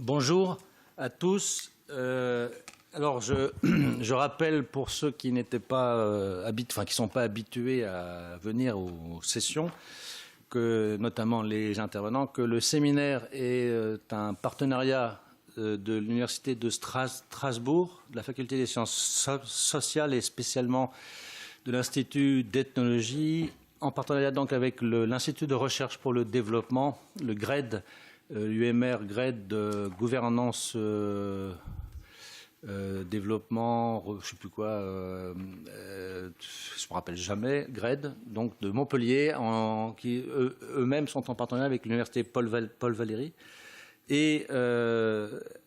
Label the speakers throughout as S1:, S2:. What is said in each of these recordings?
S1: Bonjour à tous. Alors, je rappelle pour ceux qui n'étaient pas qui sont pas habitués à venir aux sessions, que notamment les intervenants, que le séminaire est un partenariat de l'Université de Strasbourg, de la Faculté des sciences sociales et spécialement de l'Institut d'ethnologie, en partenariat donc avec l'Institut de recherche pour le développement, le GRED, l'UMR GRED de gouvernance, développement, je ne sais plus quoi, je ne me rappelle jamais, GRED, donc de Montpellier, qui eux-mêmes sont en partenariat avec l'Université Paul Valéry, et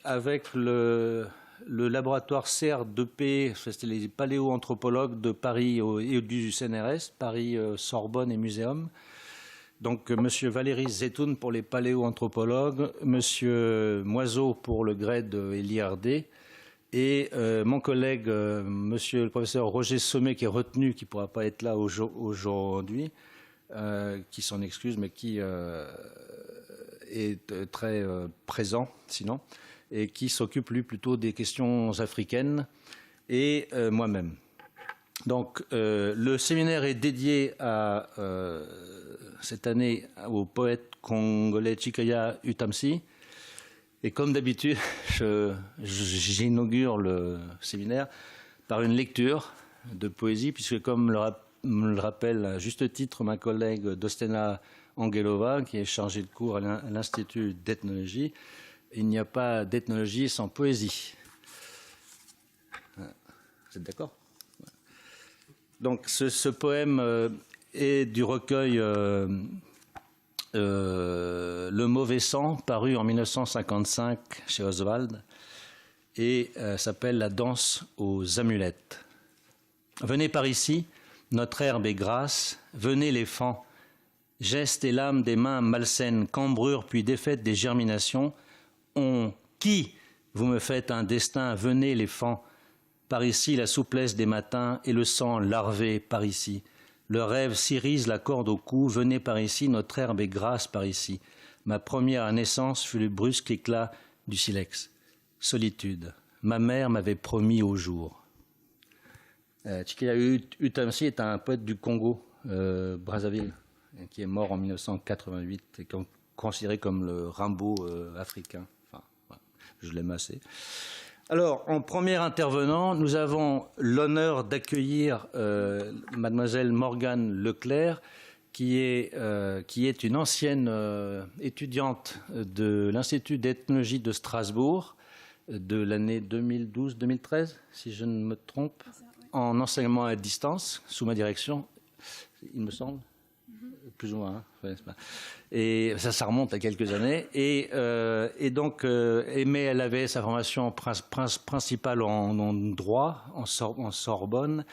S1: avec le laboratoire CR2P, c'était les paléoanthropologues de Paris et du CNRS, Paris, Sorbonne et Muséum. Donc, M. Valéry Zetoun pour les paléoanthropologues, M. Moiseau pour le GRED et l'IRD, et mon collègue, M. le professeur Roger Sommet, qui est retenu, qui ne pourra pas être là aujourd'hui, qui s'en excuse, mais qui est très présent, sinon, et qui s'occupe, lui, plutôt des questions africaines, et moi-même. Donc, le séminaire est dédié à, cette année au poète congolais Tchikaya Utamsi. Et comme d'habitude, j'inaugure le séminaire par une lecture de poésie, puisque comme le rappelle à juste titre ma collègue Dostena Angelova, qui est chargée de cours à l'Institut d'ethnologie, il n'y a pas d'ethnologie sans poésie. Vous êtes d'accord ? Donc ce poème est du recueil Le mauvais sang, paru en 1955 chez Oswald, et s'appelle La danse aux amulettes. Venez par ici, notre herbe est grasse, venez les fans, gestes et lames des mains malsaines, cambrures puis défaites des germinations. Qui vous me faites un destin, venez les fans, par ici la souplesse des matins et le sang larvé par ici. Le rêve s'irise la corde au cou, venez par ici, notre herbe est grasse par ici. Ma première naissance fut le brusque éclat du silex. Solitude. Ma mère m'avait promis au jour. Tchikaya Utamsi est un poète du Congo, Brazzaville, qui est mort en 1988 et considéré comme le Rimbaud africain. Enfin, voilà, je l'aime assez. Alors, en premier intervenant, nous avons l'honneur d'accueillir mademoiselle Morgane Leclerc, qui est une ancienne étudiante de l'Institut d'ethnologie de Strasbourg de l'année 2012-2013, si je ne me trompe, en enseignement à distance, sous ma direction, il me semble. Plus ou moins, hein. Et ça remonte à quelques années. Et donc, mais elle avait sa formation principale en droit, en Sorbonne,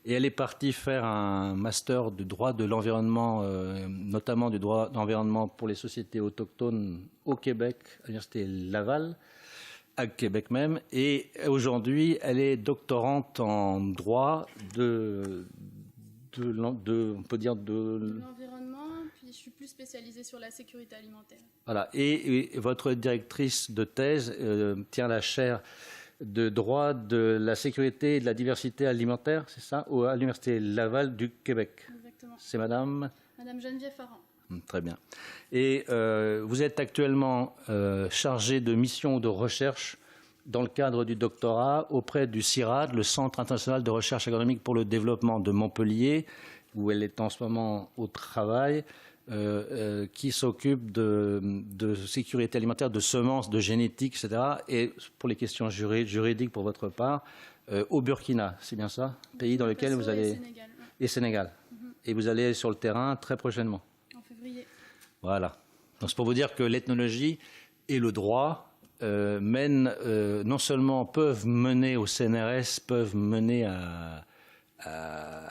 S1: et elle est partie faire un master de droit de l'environnement, notamment du droit d'environnement pour les sociétés autochtones au Québec, à l'Université Laval, à Québec même. Et aujourd'hui, elle est doctorante en droit on peut dire de
S2: l'environnement, puis je suis plus spécialisée sur la sécurité alimentaire.
S1: Voilà, et votre directrice de thèse tient la chaire de droit de la sécurité et de la diversité alimentaire, c'est ça, à l'Université Laval du Québec.
S2: Exactement.
S1: C'est Madame
S2: Geneviève Farran.
S1: Très bien. Et vous êtes actuellement chargée de mission de recherche dans le cadre du doctorat auprès du CIRAD, le Centre international de recherche agronomique pour le développement de Montpellier, où elle est en ce moment au travail, qui s'occupe de sécurité alimentaire, de semences, de génétique, etc. Et pour les questions juridiques pour votre part, au Burkina, c'est bien ça, pays dans lequel vous allez...
S2: Sénégal.
S1: Et Sénégal. Et vous allez sur le terrain très prochainement.
S2: En février.
S1: Voilà. Donc c'est pour vous dire que l'ethnologie et le droit non seulement peuvent mener au CNRS, peuvent mener à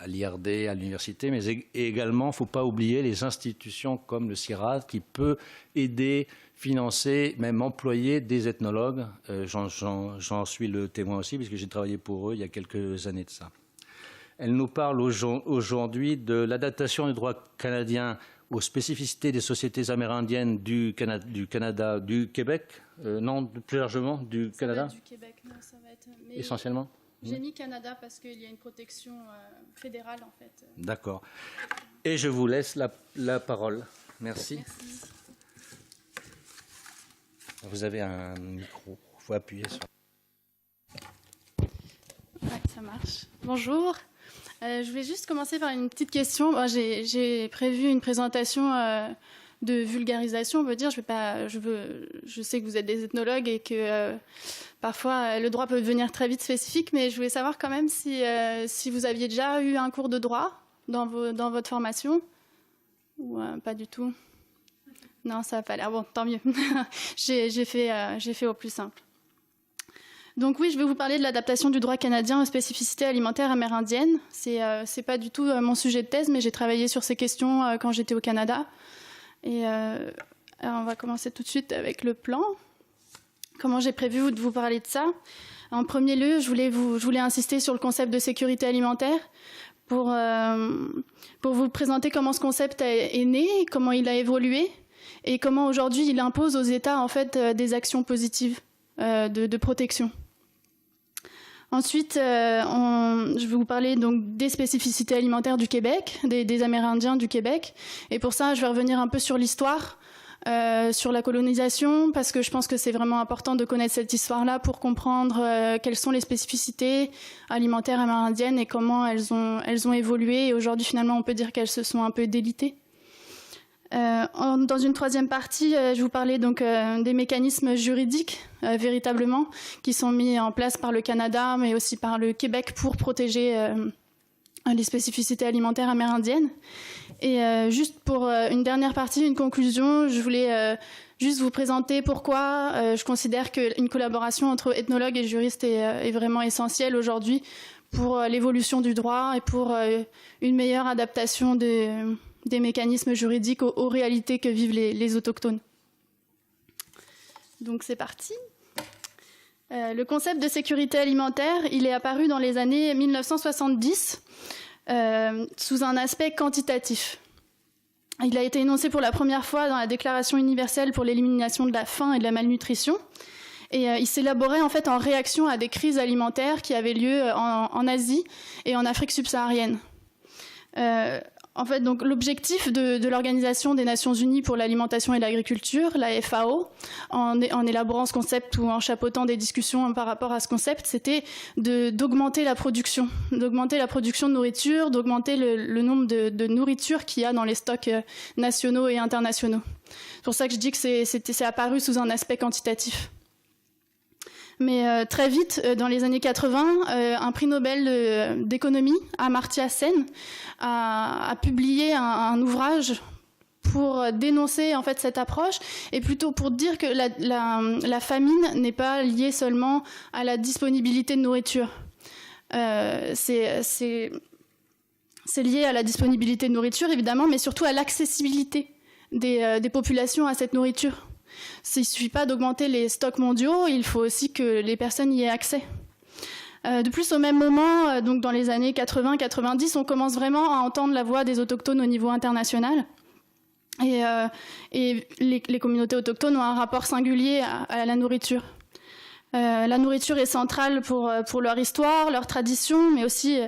S1: l'IRD, à l'université, mais également, il ne faut pas oublier les institutions comme le CIRAD qui peut aider, financer, même employer des ethnologues. J'en suis le témoin aussi, puisque j'ai travaillé pour eux il y a quelques années de ça. Elle nous parle aujourd'hui de l'adaptation du droit canadien aux spécificités des sociétés amérindiennes du Canada, du Québec, Non, plus largement, du
S2: Ça va
S1: Canada
S2: être du Québec, non, ça va être... Mais
S1: essentiellement.
S2: j'ai mis Canada parce qu'il y a une protection fédérale, en fait.
S1: D'accord. Et je vous laisse la parole. Merci.
S2: Merci.
S1: Vous avez un micro, il faut appuyer sur.
S2: Ouais, ça marche. Bonjour. Je voulais juste commencer par une petite question. Bon, j'ai prévu une présentation de vulgarisation, on peut dire. Je sais que vous êtes des ethnologues et que parfois le droit peut devenir très vite spécifique, mais je voulais savoir quand même si vous aviez déjà eu un cours de droit dans votre formation ou pas du tout. Non, ça n'a pas l'air. Bon, tant mieux. j'ai fait au plus simple. Donc oui, je vais vous parler de l'adaptation du droit canadien aux spécificités alimentaires amérindiennes. C'est pas du tout mon sujet de thèse, mais j'ai travaillé sur ces questions quand j'étais au Canada. Et alors on va commencer tout de suite avec le plan. Comment j'ai prévu de vous parler de ça? En premier lieu, je voulais insister sur le concept de sécurité alimentaire pour vous présenter comment ce concept est né, comment il a évolué et comment aujourd'hui il impose aux États en fait des actions positives de protection. Ensuite, je vais vous parler donc des spécificités alimentaires du Québec, des Amérindiens du Québec. Et pour ça, je vais revenir un peu sur l'histoire, sur la colonisation, parce que je pense que c'est vraiment important de connaître cette histoire-là pour comprendre quelles sont les spécificités alimentaires amérindiennes et comment elles ont évolué. Et aujourd'hui, finalement, on peut dire qu'elles se sont un peu délitées. Dans une troisième partie, je vous parlais donc des mécanismes juridiques véritablement qui sont mis en place par le Canada, mais aussi par le Québec pour protéger les spécificités alimentaires amérindiennes. Et juste pour une dernière partie, une conclusion, je voulais juste vous présenter pourquoi je considère qu'une collaboration entre ethnologues et juristes est vraiment essentielle aujourd'hui pour l'évolution du droit et pour une meilleure adaptation des mécanismes juridiques aux réalités que vivent les autochtones. Donc c'est parti. Le concept de sécurité alimentaire, il est apparu dans les années 1970 sous un aspect quantitatif. Il a été énoncé pour la première fois dans la Déclaration universelle pour l'élimination de la faim et de la malnutrition. Et il s'élaborait en fait en réaction à des crises alimentaires qui avaient lieu en Asie et en Afrique subsaharienne. En fait, donc, l'objectif de l'Organisation des Nations Unies pour l'alimentation et l'agriculture, la FAO, en élaborant ce concept ou en chapeautant des discussions par rapport à ce concept, c'était d'augmenter la production de nourriture, d'augmenter le nombre de nourriture qu'il y a dans les stocks nationaux et internationaux. C'est pour ça que je dis que c'est apparu sous un aspect quantitatif. Mais très vite, dans les années 80, un prix Nobel d'économie, Amartya Sen, a publié un ouvrage pour dénoncer en fait cette approche et plutôt pour dire que la famine n'est pas liée seulement à la disponibilité de nourriture. C'est lié à la disponibilité de nourriture évidemment, mais surtout à l'accessibilité des populations à cette nourriture. Il ne suffit pas d'augmenter les stocks mondiaux, il faut aussi que les personnes y aient accès. De plus, au même moment, donc dans les années 80-90, on commence vraiment à entendre la voix des autochtones au niveau international. Et les communautés autochtones ont un rapport singulier à la nourriture. La nourriture est centrale pour leur histoire, leur tradition, mais aussi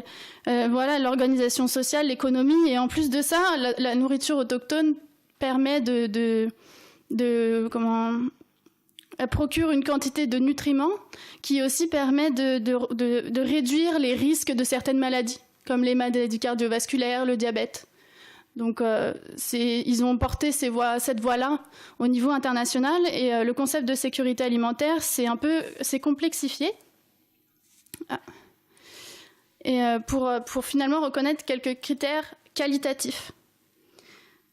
S2: l'organisation sociale, l'économie. Et en plus de ça, la nourriture autochtone permet elle procure une quantité de nutriments qui aussi permet de réduire les risques de certaines maladies, comme les maladies cardiovasculaires, le diabète. Donc, ils ont porté cette voie-là au niveau international et le concept de sécurité alimentaire, c'est complexifié. Et pour finalement reconnaître quelques critères qualitatifs.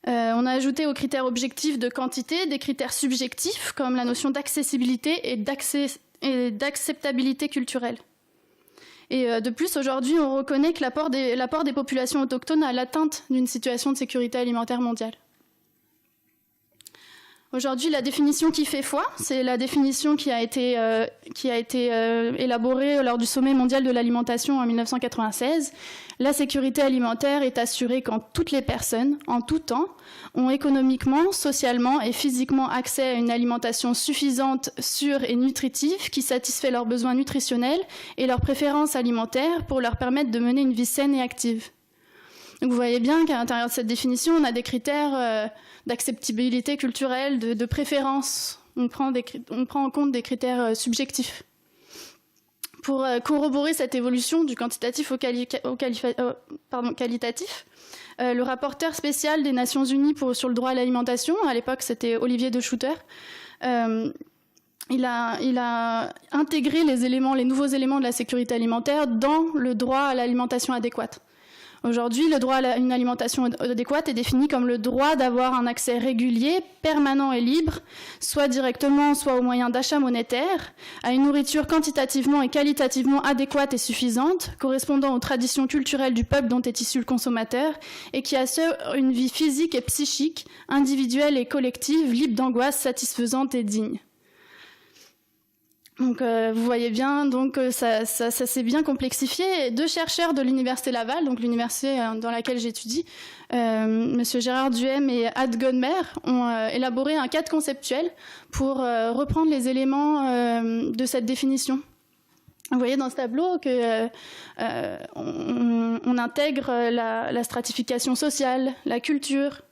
S2: On a ajouté aux critères objectifs de quantité des critères subjectifs comme la notion d'accessibilité et d'acceptabilité culturelle. Et de plus, aujourd'hui, on reconnaît que l'apport des populations autochtones à l'atteinte d'une situation de sécurité alimentaire mondiale. Aujourd'hui, la définition qui fait foi, c'est la définition qui a été élaborée lors du sommet mondial de l'alimentation en 1996. La sécurité alimentaire est assurée quand toutes les personnes, en tout temps, ont économiquement, socialement et physiquement accès à une alimentation suffisante, sûre et nutritive qui satisfait leurs besoins nutritionnels et leurs préférences alimentaires pour leur permettre de mener une vie saine et active. Donc vous voyez bien qu'à l'intérieur de cette définition, on a des critères d'acceptabilité culturelle, de préférence. On prend en compte des critères subjectifs. Pour corroborer cette évolution du quantitatif au qualitatif, le rapporteur spécial des Nations Unies sur le droit à l'alimentation, à l'époque c'était Olivier De Schutter, il a intégré les nouveaux éléments de la sécurité alimentaire dans le droit à l'alimentation adéquate. Aujourd'hui, le droit à une alimentation adéquate est défini comme le droit d'avoir un accès régulier, permanent et libre, soit directement, soit au moyen d'achats monétaires, à une nourriture quantitativement et qualitativement adéquate et suffisante, correspondant aux traditions culturelles du peuple dont est issu le consommateur, et qui assure une vie physique et psychique, individuelle et collective, libre d'angoisse, satisfaisante et digne. Donc, vous voyez bien, donc ça s'est bien complexifié. 2 chercheurs de l'université Laval, donc l'université dans laquelle j'étudie, Monsieur Gérard Duhem et Ad Godmer, ont élaboré un cadre conceptuel pour reprendre les éléments de cette définition. Vous voyez dans ce tableau que on intègre la stratification sociale, la culture.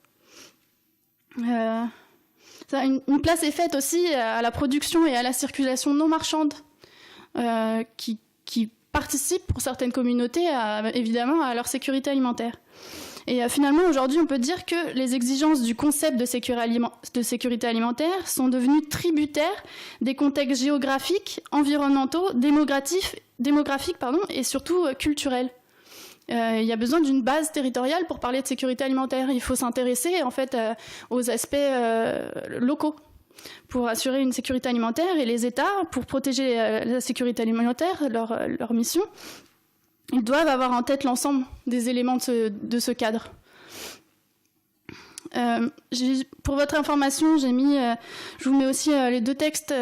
S2: Une place est faite aussi à la production et à la circulation non marchande, qui participent pour certaines communautés évidemment à leur sécurité alimentaire. Et finalement, aujourd'hui, on peut dire que les exigences du concept de sécurité alimentaire sont devenues tributaires des contextes géographiques, environnementaux, démographiques et surtout culturels. Il y a besoin d'une base territoriale pour parler de sécurité alimentaire. Il faut s'intéresser en fait aux aspects locaux pour assurer une sécurité alimentaire, et les États, pour protéger la sécurité alimentaire, leur mission, ils doivent avoir en tête l'ensemble des éléments de ce cadre. Pour votre information, je vous mets aussi les 2 textes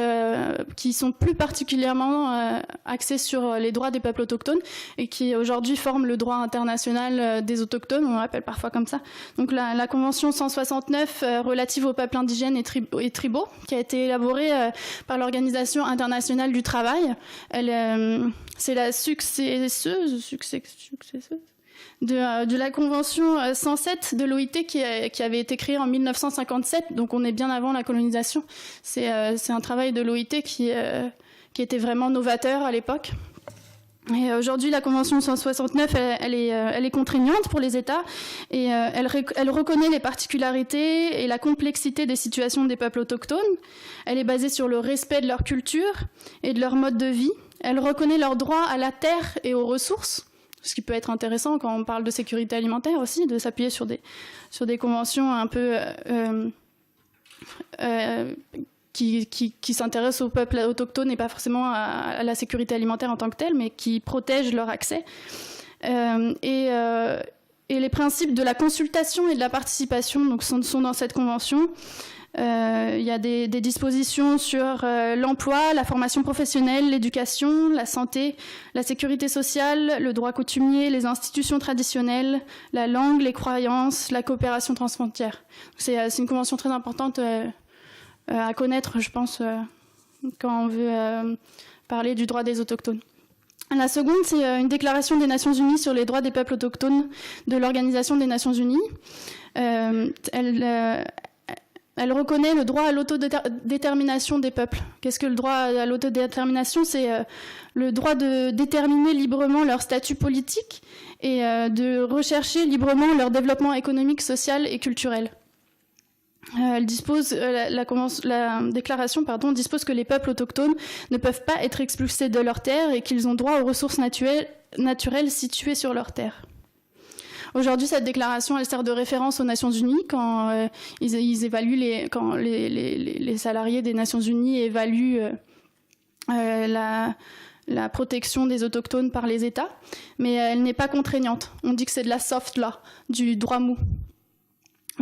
S2: qui sont plus particulièrement axés sur les droits des peuples autochtones et qui aujourd'hui forment le droit international des autochtones, on l'appelle parfois comme ça. Donc la Convention 169 relative aux peuples indigènes et tribaux, qui a été élaborée par l'Organisation internationale du travail. C'est la successeuse de la Convention 107 de l'OIT qui avait été créée en 1957, donc on est bien avant la colonisation. C'est un travail de l'OIT qui était vraiment novateur à l'époque. Et aujourd'hui, la Convention 169, elle est contraignante pour les États, et elle reconnaît les particularités et la complexité des situations des peuples autochtones. Elle est basée sur le respect de leur culture et de leur mode de vie. Elle reconnaît leur droit à la terre et aux ressources, ce qui peut être intéressant quand on parle de sécurité alimentaire aussi, de s'appuyer sur des conventions un peu qui s'intéressent aux peuples autochtones et pas forcément à la sécurité alimentaire en tant que telle, mais qui protègent leur accès. Et les principes de la consultation et de la participation donc, sont dans cette convention. Il y a des dispositions sur l'emploi, la formation professionnelle, l'éducation, la santé, la sécurité sociale, le droit coutumier, les institutions traditionnelles, la langue, les croyances, la coopération transfrontière. C'est une convention très importante à connaître, je pense, quand on veut parler du droit des autochtones. La seconde, c'est une déclaration des Nations Unies sur les droits des peuples autochtones de l'Organisation des Nations Unies. Elle reconnaît le droit à l'autodétermination des peuples. Qu'est-ce que le droit à l'autodétermination ? C'est le droit de déterminer librement leur statut politique et de rechercher librement leur développement économique, social et culturel. Elle dispose, la déclaration dispose que les peuples autochtones ne peuvent pas être expulsés de leurs terres et qu'ils ont droit aux ressources naturelles situées sur leurs terres. Aujourd'hui, cette déclaration, elle sert de référence aux Nations Unies quand ils évaluent quand les salariés des Nations Unies évaluent la protection des autochtones par les États, mais elle n'est pas contraignante. On dit que c'est de la soft law, du droit mou.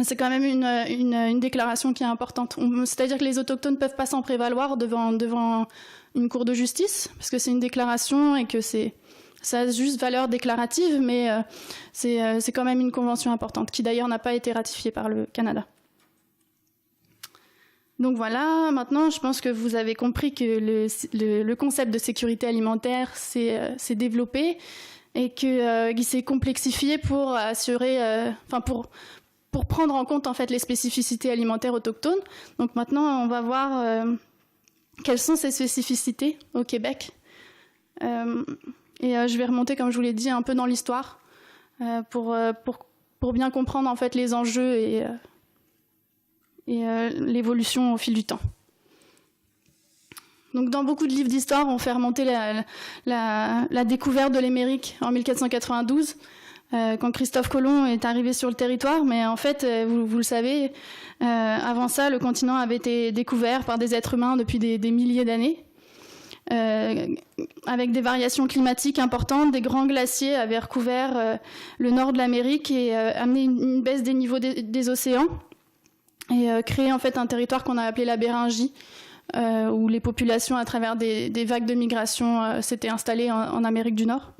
S2: C'est quand même une déclaration qui est importante. C'est-à-dire que les autochtones ne peuvent pas s'en prévaloir devant une cour de justice, parce que c'est une déclaration et que ça a juste valeur déclarative, mais c'est quand même une convention importante, qui d'ailleurs n'a pas été ratifiée par le Canada. Donc voilà, maintenant je pense que vous avez compris que le concept de sécurité alimentaire s'est développé et qu'il s'est complexifié pour assurer, pour prendre en compte en fait les spécificités alimentaires autochtones. Donc maintenant on va voir quelles sont ces spécificités au Québec. Et je vais remonter, comme je vous l'ai dit, un peu dans l'histoire pour bien comprendre en fait les enjeux et l'évolution au fil du temps. Donc, dans beaucoup de livres d'histoire, on fait remonter la découverte de l'Amérique en 1492, quand Christophe Colomb est arrivé sur le territoire. Mais en fait, vous le savez, avant ça, le continent avait été découvert par des êtres humains depuis des milliers d'années. Avec des variations climatiques importantes, des grands glaciers avaient recouvert le nord de l'Amérique et amené une baisse des niveaux des océans et créé en fait un territoire qu'on a appelé la Béringie, où les populations à travers des vagues de migration s'étaient installées en Amérique du Nord.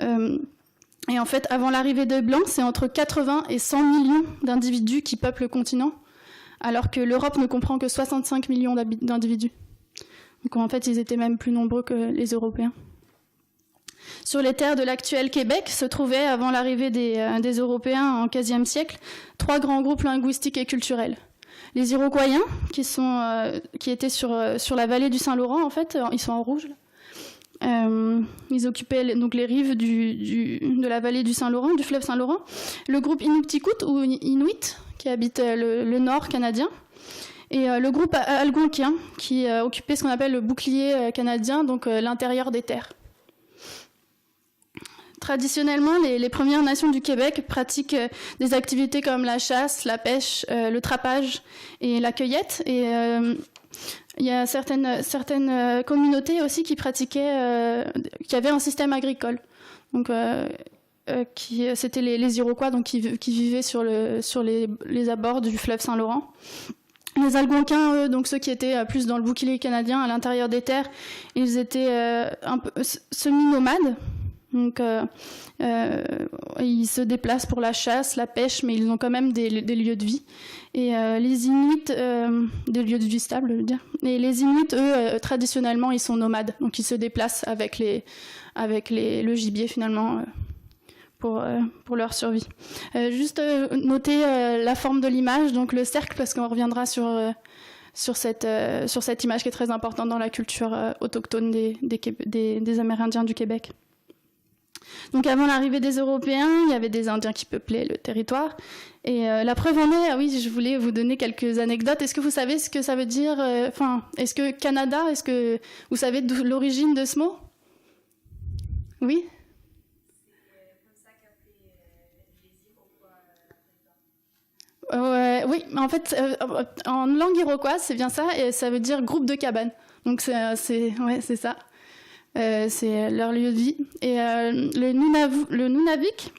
S2: Et en fait, avant l'arrivée des Blancs, c'est entre 80 et 100 millions d'individus qui peuplent le continent, alors que l'Europe ne comprend que 65 millions d'individus. Donc en fait, ils étaient même plus nombreux que les Européens. Sur les terres de l'actuel Québec se trouvaient, avant l'arrivée des Européens en XVe siècle, 3 grands groupes linguistiques et culturels. Les Iroquois, qui étaient sur la vallée du Saint-Laurent, en fait, ils sont en rouge. Ils occupaient donc les rives de la vallée du Saint-Laurent, du fleuve Saint-Laurent. Le groupe Inuktitut ou Inuit, qui habite le nord canadien. Et le groupe algonquin, qui occupait ce qu'on appelle le bouclier canadien, donc l'intérieur des terres. Traditionnellement, les Premières Nations du Québec pratiquent des activités comme la chasse, la pêche, le trapage et la cueillette. Et il y a certaines communautés aussi qui avaient un système agricole. Donc, c'était les Iroquois, donc qui vivaient sur les abords du fleuve Saint-Laurent. Les Algonquins, eux, donc ceux qui étaient plus dans le bouclier canadien, à l'intérieur des terres, ils étaient un peu semi-nomades. Donc, ils se déplacent pour la chasse, la pêche, mais ils ont quand même des lieux de vie. Et les Inuits, des lieux de vie stables, je veux dire. Et les Inuits, eux, traditionnellement, ils sont nomades. Donc, ils se déplacent avec le gibier, finalement, pour leur survie. Juste noter la forme de l'image, donc le cercle, parce qu'on reviendra sur cette image qui est très importante dans la culture autochtone des Amérindiens du Québec. Donc avant l'arrivée des Européens, il y avait des Indiens qui peuplaient le territoire. Et la preuve en est, oui, je voulais vous donner quelques anecdotes. Est-ce que vous savez ce que ça veut dire est-ce que Canada, est-ce que vous savez l'origine de ce mot? Oui? Oui, en fait, en langue iroquoise, c'est bien ça, et ça veut dire groupe de cabanes. Donc c'est ça. C'est leur lieu de vie. Et le Nunavik,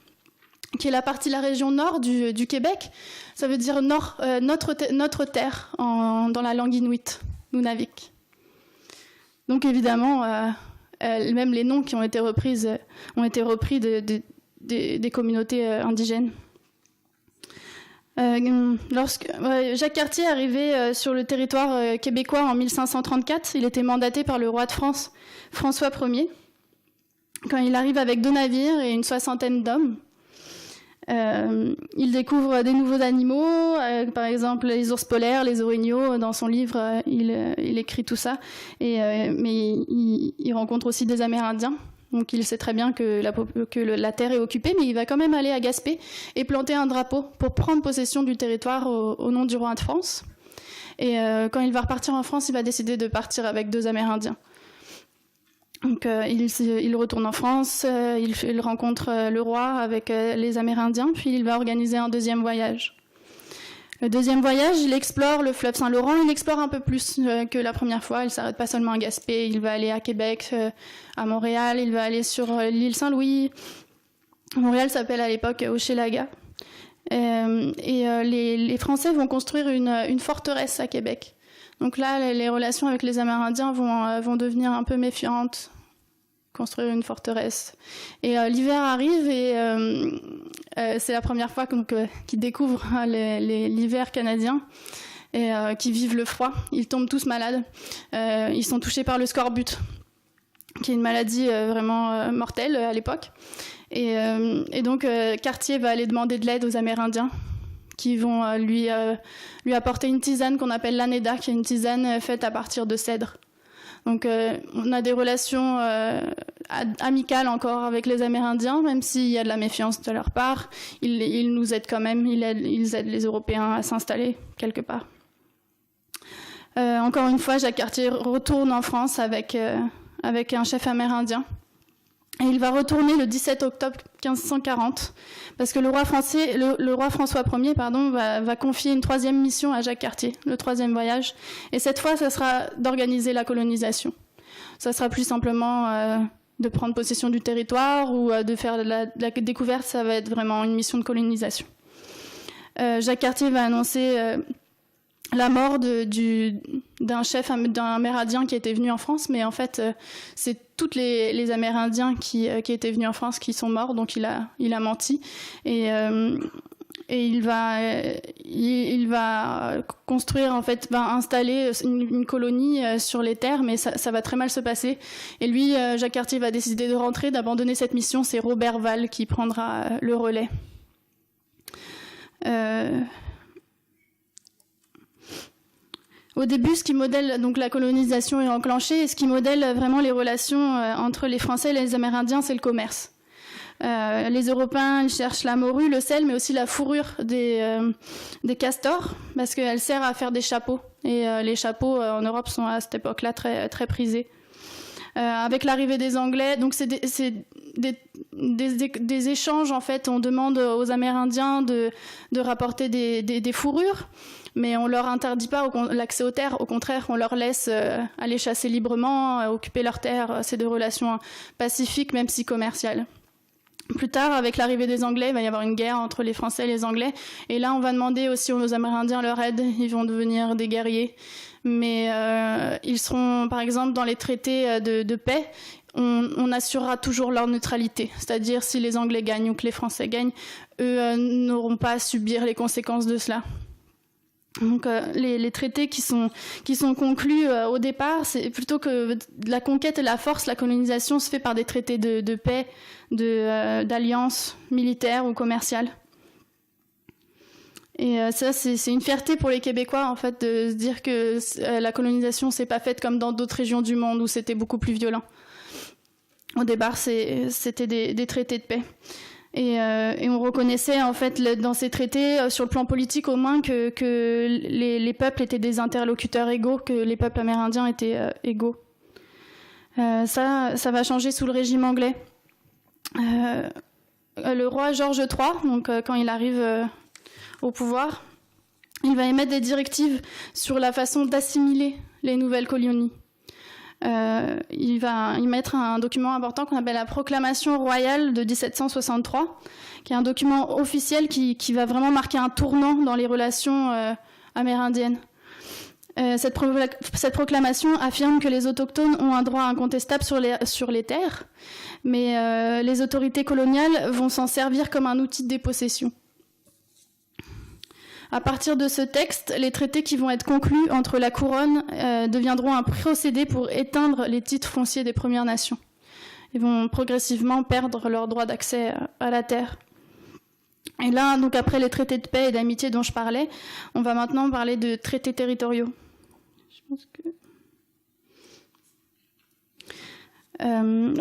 S2: qui est la partie de la région nord du Québec, ça veut dire notre terre dans la langue inuit, Nunavik. Donc évidemment, même les noms qui ont été repris des communautés indigènes. Jacques Cartier est arrivé sur le territoire québécois en 1534. Il était mandaté par le roi de France, François Ier. Quand il arrive avec 2 navires et une 60aine d'hommes, il découvre des nouveaux animaux, par exemple les ours polaires, les orignaux. Dans son livre, il écrit tout ça. Mais il rencontre aussi des Amérindiens. Donc il sait très bien que la terre est occupée, mais il va quand même aller à Gaspé et planter un drapeau pour prendre possession du territoire au nom du roi de France. Et quand il va repartir en France, il va décider de partir avec 2 Amérindiens. Donc il retourne en France, il rencontre le roi avec les Amérindiens, puis il va organiser un 2e voyage. Le 2e voyage, il explore le fleuve Saint-Laurent, il explore un peu plus que la première fois, il ne s'arrête pas seulement à Gaspé, il va aller à Québec, à Montréal, il va aller sur l'île Saint-Louis. Montréal s'appelle à l'époque Hochelaga. Les Français vont construire une forteresse à Québec. Donc là, les relations avec les Amérindiens vont devenir un peu méfiantes, construire une forteresse. Et l'hiver arrive et c'est la première fois qu'ils découvrent l'hiver canadien et qu'ils vivent le froid. Ils tombent tous malades. Ils sont touchés par le scorbut, qui est une maladie vraiment mortelle à l'époque. Et donc Cartier va aller demander de l'aide aux Amérindiens, qui vont lui apporter une tisane qu'on appelle l'aneda, qui est une tisane faite à partir de cèdre. Donc on a des relations amicales encore avec les Amérindiens, même s'il y a de la méfiance de leur part. Ils nous aident quand même, ils aident les Européens à s'installer quelque part. Encore une fois, Jacques Cartier retourne en France avec un chef amérindien. Et il va retourner le 17 octobre 1540, parce que le roi François Ier va confier une 3e mission à Jacques Cartier, le 3e voyage. Et cette fois, ça sera d'organiser la colonisation. Ça sera plus simplement de prendre possession du territoire ou de faire de la découverte, ça va être vraiment une mission de colonisation. Jacques Cartier va annoncer la mort d'un chef, d'un Amérindien qui était venu en France, mais en fait, c'est tous les Amérindiens qui étaient venus en France qui sont morts, donc il a menti. Et il va construire, en fait, va installer une colonie sur les terres, mais ça va très mal se passer. Et lui, Jacques Cartier va décider de rentrer, d'abandonner cette mission. C'est Robert Val qui prendra le relais. Au début, ce qui modèle, donc la colonisation est enclenchée, et ce qui modèle vraiment les relations entre les Français et les Amérindiens, c'est le commerce. Les Européens ils cherchent la morue, le sel, mais aussi la fourrure des castors, parce qu'elle sert à faire des chapeaux. Et les chapeaux en Europe sont à cette époque-là très, très prisés. Avec l'arrivée des Anglais, donc c'est des échanges, en fait. On demande aux Amérindiens de rapporter des fourrures, mais on leur interdit pas l'accès aux terres. Au contraire, on leur laisse aller chasser librement, occuper leurs terres. C'est des relations pacifiques, même si commerciales. Plus tard, avec l'arrivée des Anglais, il va y avoir une guerre entre les Français et les Anglais. Et là, on va demander aussi aux Amérindiens leur aide. Ils vont devenir des guerriers. Mais ils seront, par exemple, dans les traités de paix, on assurera toujours leur neutralité. C'est-à-dire, si les Anglais gagnent ou que les Français gagnent, eux n'auront pas à subir les conséquences de cela. Donc les traités qui sont conclus au départ, c'est plutôt que la conquête et la force, la colonisation se fait par des traités de paix, d'alliances militaires ou commerciales. Et ça, c'est une fierté pour les Québécois, en fait, de se dire que la colonisation s'est pas faite comme dans d'autres régions du monde où c'était beaucoup plus violent. Au départ, c'était des traités de paix. Et on reconnaissait, en fait, dans ces traités, sur le plan politique au moins, que les peuples étaient des interlocuteurs égaux, que les peuples amérindiens étaient égaux. Ça va changer sous le régime anglais. Le roi George III, donc quand il arrive au pouvoir, il va émettre des directives sur la façon d'assimiler les nouvelles colonies. Il va y mettre un document important qu'on appelle la Proclamation royale de 1763, qui est un document officiel qui va vraiment marquer un tournant dans les relations amérindiennes. Cette proclamation affirme que les autochtones ont un droit incontestable sur les terres, mais les autorités coloniales vont s'en servir comme un outil de dépossession. À partir de ce texte, les traités qui vont être conclus entre la couronne deviendront un procédé pour éteindre les titres fonciers des Premières Nations. Ils vont progressivement perdre leur droit d'accès à la terre. Et là, donc après les traités de paix et d'amitié dont je parlais, on va maintenant parler de traités territoriaux. Je pense que...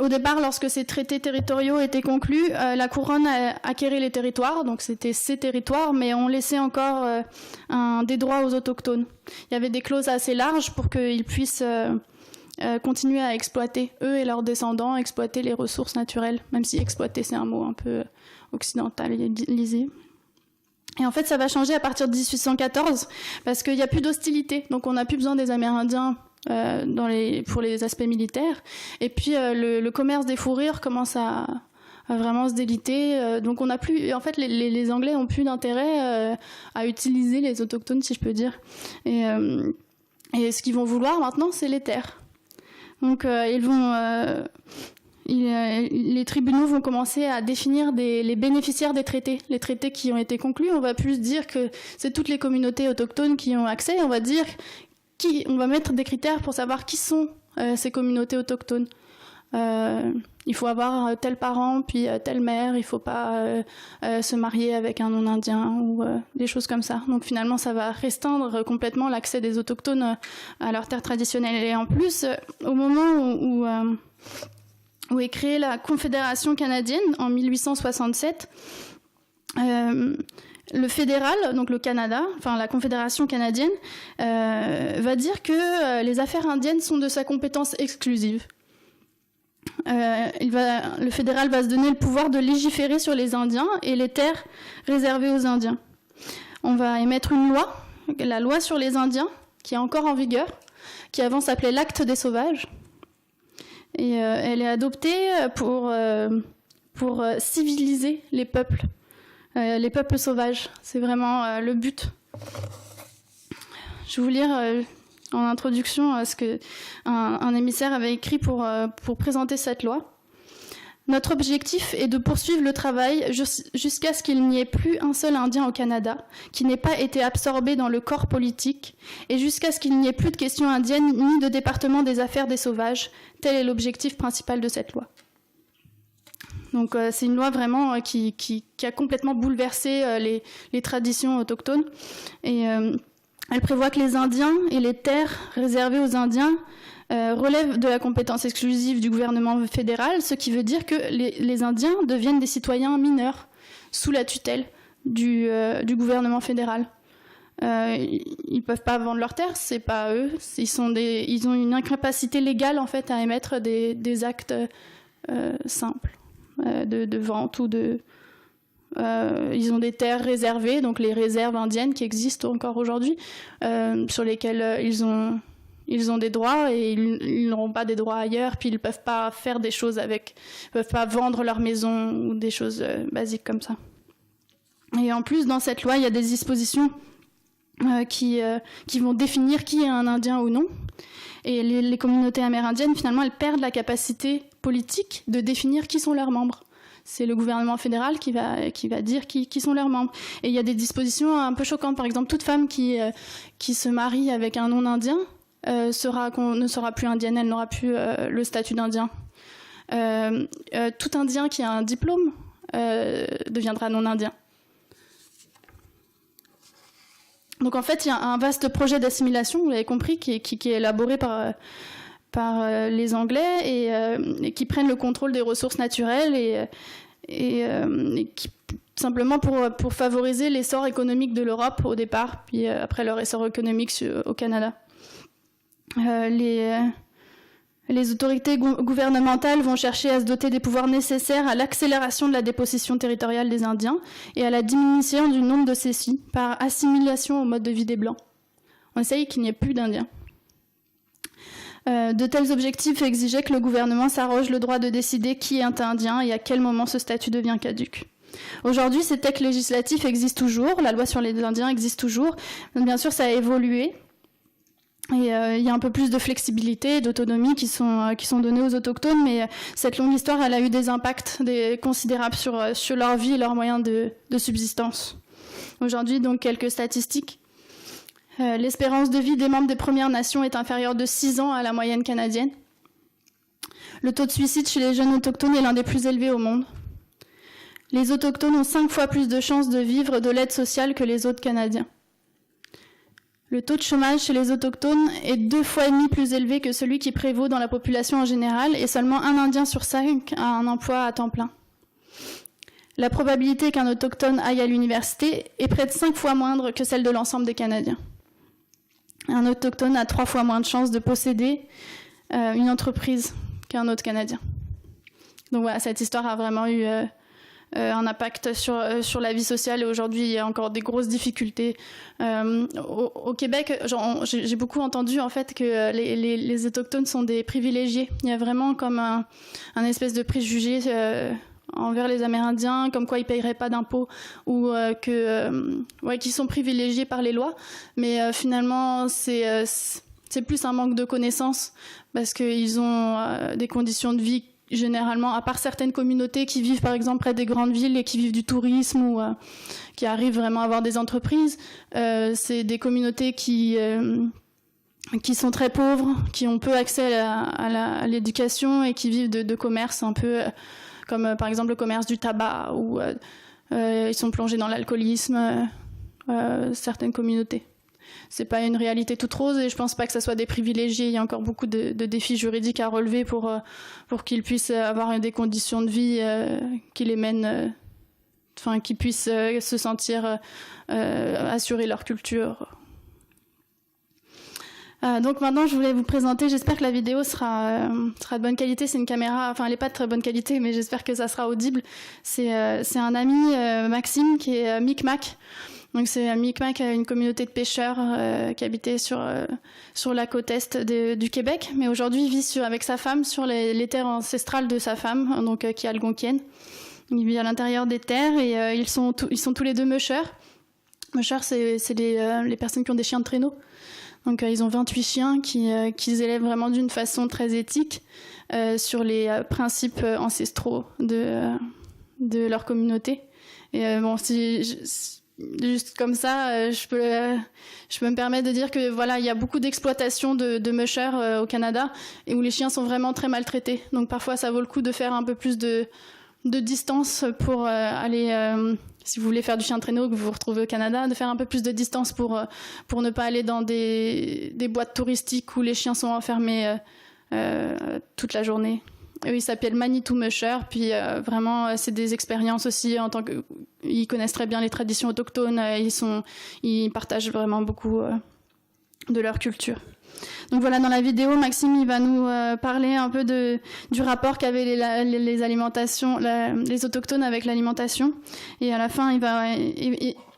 S2: au départ, lorsque ces traités territoriaux étaient conclus, la couronne acquérait les territoires, donc c'était ses territoires, mais on laissait encore des droits aux autochtones. Il y avait des clauses assez larges pour qu'ils puissent continuer à exploiter, eux et leurs descendants, exploiter les ressources naturelles, même si exploiter c'est un mot un peu occidentalisé. Et en fait, ça va changer à partir de 1814, parce qu'il n'y a plus d'hostilité, donc on n'a plus besoin des Amérindiens pour les aspects militaires. Et puis le commerce des fourrures commence à vraiment se déliter. Donc on a plus, en fait, les Anglais n'ont plus d'intérêt à utiliser les autochtones, si je peux dire. Et ce qu'ils vont vouloir maintenant, c'est les terres. Donc les tribunaux vont commencer à définir les bénéficiaires des traités. Les traités qui ont été conclus, on va plus dire que c'est toutes les communautés autochtones qui ont accès. On va dire on va mettre des critères pour savoir qui sont ces communautés autochtones. Il faut avoir tel parent, puis telle mère, il ne faut pas se marier avec un non-indien ou des choses comme ça. Donc finalement, ça va restreindre complètement l'accès des autochtones à leurs terres traditionnelles. Et en plus, au moment où est créée la Confédération canadienne, en 1867, le fédéral, donc le Canada, enfin la Confédération canadienne, va dire que les affaires indiennes sont de sa compétence exclusive. Le fédéral va se donner le pouvoir de légiférer sur les Indiens et les terres réservées aux Indiens. On va émettre une loi, la loi sur les Indiens, qui est encore en vigueur, qui avant s'appelait l'Acte des Sauvages. Et elle est adoptée pour civiliser les peuples sauvages. C'est vraiment le but. Je vais vous lire en introduction ce qu'un émissaire avait écrit pour présenter cette loi. Notre objectif est de poursuivre le travail jusqu'à ce qu'il n'y ait plus un seul Indien au Canada qui n'ait pas été absorbé dans le corps politique et jusqu'à ce qu'il n'y ait plus de questions indiennes ni de département des affaires des sauvages. Tel est l'objectif principal de cette loi. Donc c'est une loi vraiment qui a complètement bouleversé les traditions autochtones. Et elle prévoit que les Indiens et les terres réservées aux Indiens relèvent de la compétence exclusive du gouvernement fédéral, ce qui veut dire que les Indiens deviennent des citoyens mineurs sous la tutelle du gouvernement fédéral. Ils ne peuvent pas vendre leurs terres, c'est pas eux. Ils ont une incapacité légale en fait à émettre des actes simples de vente ou de. Ils ont des terres réservées, donc les réserves indiennes qui existent encore aujourd'hui, sur lesquelles ils ont des droits et ils n'auront pas des droits ailleurs, puis ils ne peuvent pas faire des choses avec, ils ne peuvent pas vendre leur maison ou des choses basiques comme ça. Et en plus, dans cette loi, il y a des dispositions qui vont définir qui est un Indien ou non. Et les communautés amérindiennes, finalement, elles perdent la capacité politique de définir qui sont leurs membres. C'est le gouvernement fédéral qui va dire qui sont leurs membres. Et il y a des dispositions un peu choquantes. Par exemple, toute femme qui se marie avec un non-indien ne sera plus indienne, elle n'aura plus le statut d'indien. Tout indien qui a un diplôme deviendra non-indien. Donc en fait, il y a un vaste projet d'assimilation, vous l'avez compris, qui est élaboré par les Anglais et qui prennent le contrôle des ressources naturelles et qui, simplement pour favoriser l'essor économique de l'Europe au départ, puis après leur essor économique au Canada. Les autorités gouvernementales vont chercher à se doter des pouvoirs nécessaires à l'accélération de la dépossession territoriale des Indiens et à la diminution du nombre de ceux-ci par assimilation au mode de vie des Blancs. On essaye qu'il n'y ait plus d'Indiens. De tels objectifs exigeaient que le gouvernement s'arroge le droit de décider qui est indien et à quel moment ce statut devient caduc. Aujourd'hui, ces textes législatifs existent toujours, la loi sur les Indiens existe toujours. Bien sûr, ça a évolué. Et il y a un peu plus de flexibilité et d'autonomie qui sont données aux autochtones, mais cette longue histoire, elle a eu des impacts considérables sur leur vie et leurs moyens de subsistance. Aujourd'hui, donc, quelques statistiques. L'espérance de vie des membres des Premières Nations est inférieure de 6 ans à la moyenne canadienne. Le taux de suicide chez les jeunes autochtones est l'un des plus élevés au monde. Les autochtones ont 5 fois plus de chances de vivre de l'aide sociale que les autres Canadiens. Le taux de chômage chez les autochtones est 2,5 fois plus élevé que celui qui prévaut dans la population en général et seulement un Indien sur 5 a un emploi à temps plein. La probabilité qu'un autochtone aille à l'université est près de 5 fois moindre que celle de l'ensemble des Canadiens. Un autochtone a 3 fois moins de chances de posséder une entreprise qu'un autre Canadien. Donc voilà, cette histoire a vraiment eu un impact sur la vie sociale et aujourd'hui il y a encore des grosses difficultés. Au Québec, j'ai beaucoup entendu en fait que les autochtones sont des privilégiés. Il y a vraiment comme un espèce de préjugé envers les Amérindiens, comme quoi ils paieraient pas d'impôts ou qu'ils sont privilégiés par les lois. Mais finalement, c'est plus un manque de connaissances parce qu'ils ont des conditions de vie généralement, à part certaines communautés qui vivent par exemple près des grandes villes et qui vivent du tourisme ou qui arrivent vraiment à avoir des entreprises, c'est des communautés qui sont très pauvres, qui ont peu accès à l'éducation et qui vivent de commerce un peu comme par exemple le commerce du tabac ou ils sont plongés dans l'alcoolisme, certaines communautés. C'est pas une réalité toute rose et je pense pas que ça soit des privilégiés. Il y a encore beaucoup de défis juridiques à relever pour qu'ils puissent avoir des conditions de vie qui les mènent, qu'ils puissent se sentir assurer leur culture. Donc maintenant, je voulais vous présenter, j'espère que la vidéo sera de bonne qualité. C'est une caméra, elle n'est pas de très bonne qualité, mais j'espère que ça sera audible. C'est un ami, Maxime, qui est Micmac. Donc c'est Micmac, une communauté de pêcheurs qui habitait sur la côte est du Québec, mais aujourd'hui il vit avec sa femme sur les terres ancestrales de sa femme, donc qui est algonquienne. Il vit à l'intérieur des terres et ils sont tous les deux mushers. Mushers, c'est les personnes qui ont des chiens de traîneau. Donc ils ont 28 chiens qu'ils élèvent vraiment d'une façon très éthique sur les principes ancestraux de leur communauté. Et juste comme ça, je peux me permettre de dire que voilà, il y a beaucoup d'exploitation de mushers au Canada et où les chiens sont vraiment très maltraités. Donc parfois, ça vaut le coup de faire un peu plus de distance pour aller, si vous voulez faire du chien de traîneau que vous vous retrouvez au Canada, de faire un peu plus de distance pour ne pas aller dans des boîtes touristiques où les chiens sont enfermés toute la journée. Eux, ils s'appellent Manitou Musher, puis vraiment, c'est des expériences aussi en tant que... Ils connaissent très bien les traditions autochtones, ils partagent vraiment beaucoup de leur culture. Donc voilà, dans la vidéo, Maxime, il va nous parler un peu du rapport qu'avaient les autochtones avec l'alimentation, et à la fin, il va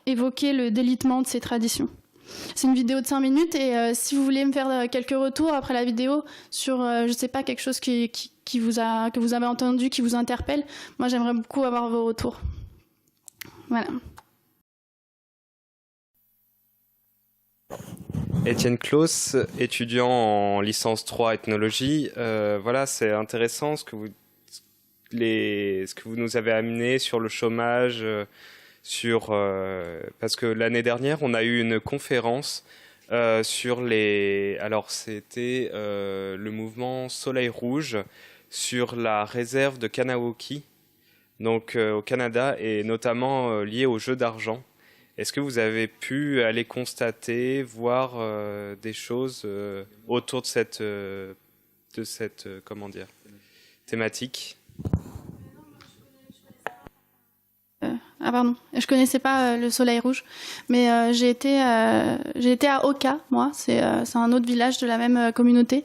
S2: évoquer le délitement de ces traditions. C'est une vidéo de 5 minutes et si vous voulez me faire quelques retours après la vidéo sur, je sais pas, quelque chose que vous avez entendu, qui vous interpelle, moi j'aimerais beaucoup avoir vos retours. Voilà.
S3: Étienne Claus, étudiant en licence 3 ethnologie. Voilà, c'est intéressant ce que vous nous avez amené sur le chômage, parce que l'année dernière, on a eu une conférence sur alors c'était le mouvement Soleil Rouge sur la réserve de Kanawaki, donc au Canada, et notamment lié aux jeux d'argent. Est-ce que vous avez pu aller constater, voir des choses autour de cette thématique ?
S2: Pardon, je connaissais pas le Soleil Rouge, mais j'ai été à Oka, moi, c'est un autre village de la même communauté,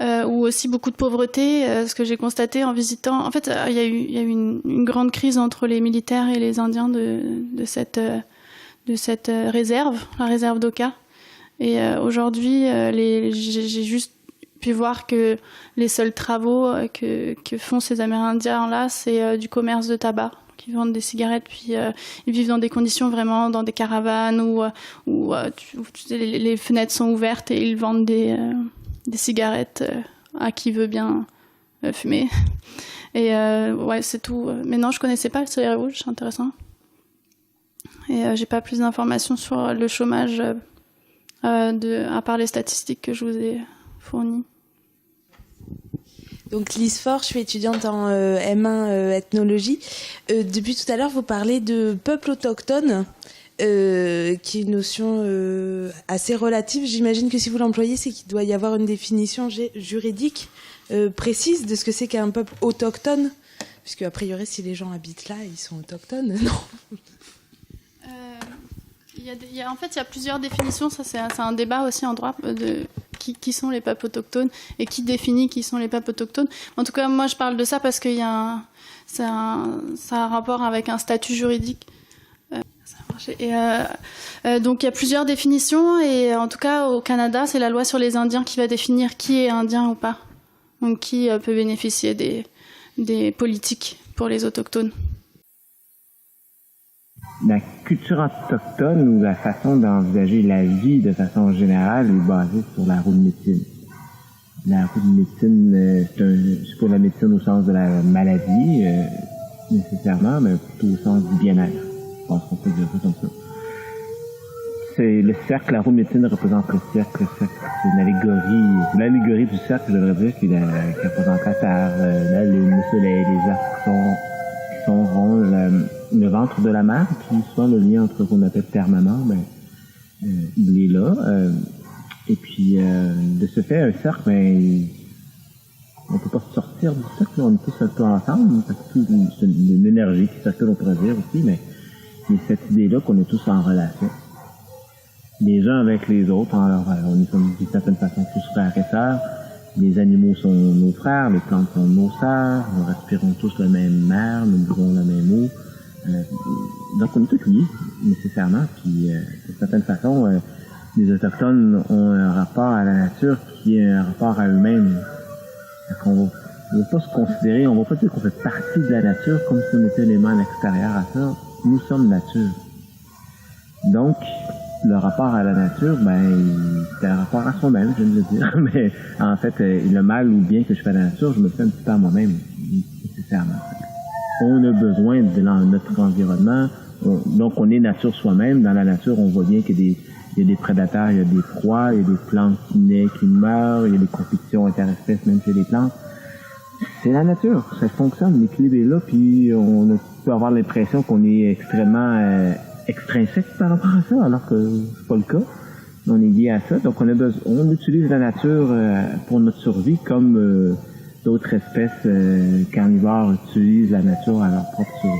S2: où aussi beaucoup de pauvreté. Ce que j'ai constaté en visitant, en fait, il y a eu une grande crise entre les militaires et les Indiens de cette réserve, la réserve d'Oka. Et aujourd'hui, j'ai juste pu voir que les seuls travaux que font ces Amérindiens-là, c'est du commerce de tabac. Ils vendent des cigarettes, puis ils vivent dans des conditions vraiment, dans des caravanes où les fenêtres sont ouvertes et ils vendent des cigarettes à qui veut bien fumer. Et ouais, c'est tout. Mais non, je connaissais pas le Soleil Rouge, c'est intéressant. Et j'ai pas plus d'informations sur le chômage à part les statistiques que je vous ai fournies.
S4: Donc Lise Faure, je suis étudiante en M1 ethnologie. Depuis tout à l'heure, vous parlez de peuple autochtone, qui est une notion assez relative. J'imagine que si vous l'employez, c'est qu'il doit y avoir une définition juridique précise de ce que c'est qu'un peuple autochtone, puisque a priori, si les gens habitent là, ils sont autochtones, non ?
S2: En fait, il y a plusieurs définitions. Ça, c'est un débat aussi en droit de qui sont les peuples autochtones et qui définit qui sont les peuples autochtones. En tout cas, moi, je parle de ça parce qu'il y a ça a un rapport avec un statut juridique. Donc, il y a plusieurs définitions et en tout cas, au Canada, c'est la loi sur les Indiens qui va définir qui est indien ou pas. Donc, qui peut bénéficier des politiques pour les autochtones?
S5: La culture autochtone ou la façon d'envisager la vie de façon générale est basée sur la roue de médecine. La roue de médecine, c'est pas la médecine au sens de la maladie nécessairement, mais plutôt au sens du bien-être. Je pense qu'on peut dire ça comme ça. C'est le cercle, la roue de médecine représente le cercle. Le cercle, c'est une allégorie. C'est l'allégorie du cercle, je devrais dire, qui représente la terre, la lune, le soleil, les astres qui sont ronds, le ventre de la mer, puis souvent le lien entre ce qu'on appelle terre-maman, il est là. Et puis, de ce fait, un cercle, on peut pas sortir du cercle, on est tous un peu ensemble, c'est une énergie qui circule, on pourrait dire aussi, mais il y a cette idée-là qu'on est tous en relation. Les uns avec les autres, on est d'une certaine façon tous frères et sœurs. Les animaux sont nos frères, les plantes sont nos sœurs, nous respirons tous la même air, nous buvons la même eau. Donc on est tous liés, nécessairement. Puis d'une certaine façon, les Autochtones ont un rapport à la nature qui est un rapport à eux-mêmes. On ne va pas se considérer, on ne va pas dire qu'on fait partie de la nature comme si on était un élément à l'extérieur à ça. Nous sommes nature. Donc, le rapport à la nature, c'est un rapport à soi-même, je viens de le dire. Mais en fait, le mal ou le bien que je fais à la nature, je me le fais un petit peu à moi-même, nécessairement. On a besoin de notre environnement. Donc, on est nature soi-même. Dans la nature, on voit bien qu'il y a des prédateurs, il y a des proies, il y a des plantes qui naissent, qui meurent, il y a des compétitions interespèces, même chez les plantes. C'est la nature, ça fonctionne, l'équilibre est là, puis on peut avoir l'impression qu'on est extrêmement extrinsèque par rapport à ça, alors que c'est pas le cas. On est lié à ça, donc on utilise la nature pour notre survie, comme d'autres espèces carnivores utilisent la nature à leur propre survie.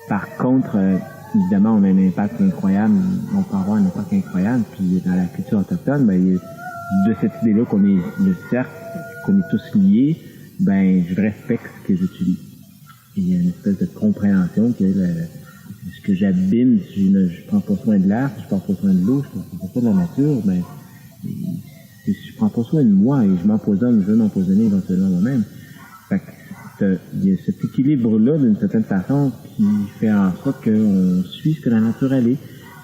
S5: Par contre, évidemment, on a un impact incroyable, on peut avoir un impact incroyable, puis dans la culture autochtone, il y a de cette idée-là qu'on est le cercle, qu'on est tous liés, je respecte ce que j'utilise. Il y a une espèce de compréhension que ce que j'abîme, si je prends pas soin de l'air, si je prends pas soin de l'eau, je prends pas soin de la nature, si je prends pas soin de moi et je m'empoisonne, je vais m'empoisonner éventuellement moi-même. Fait que il y a cet équilibre-là, d'une certaine façon, qui fait en sorte qu'on suit ce que la nature elle est.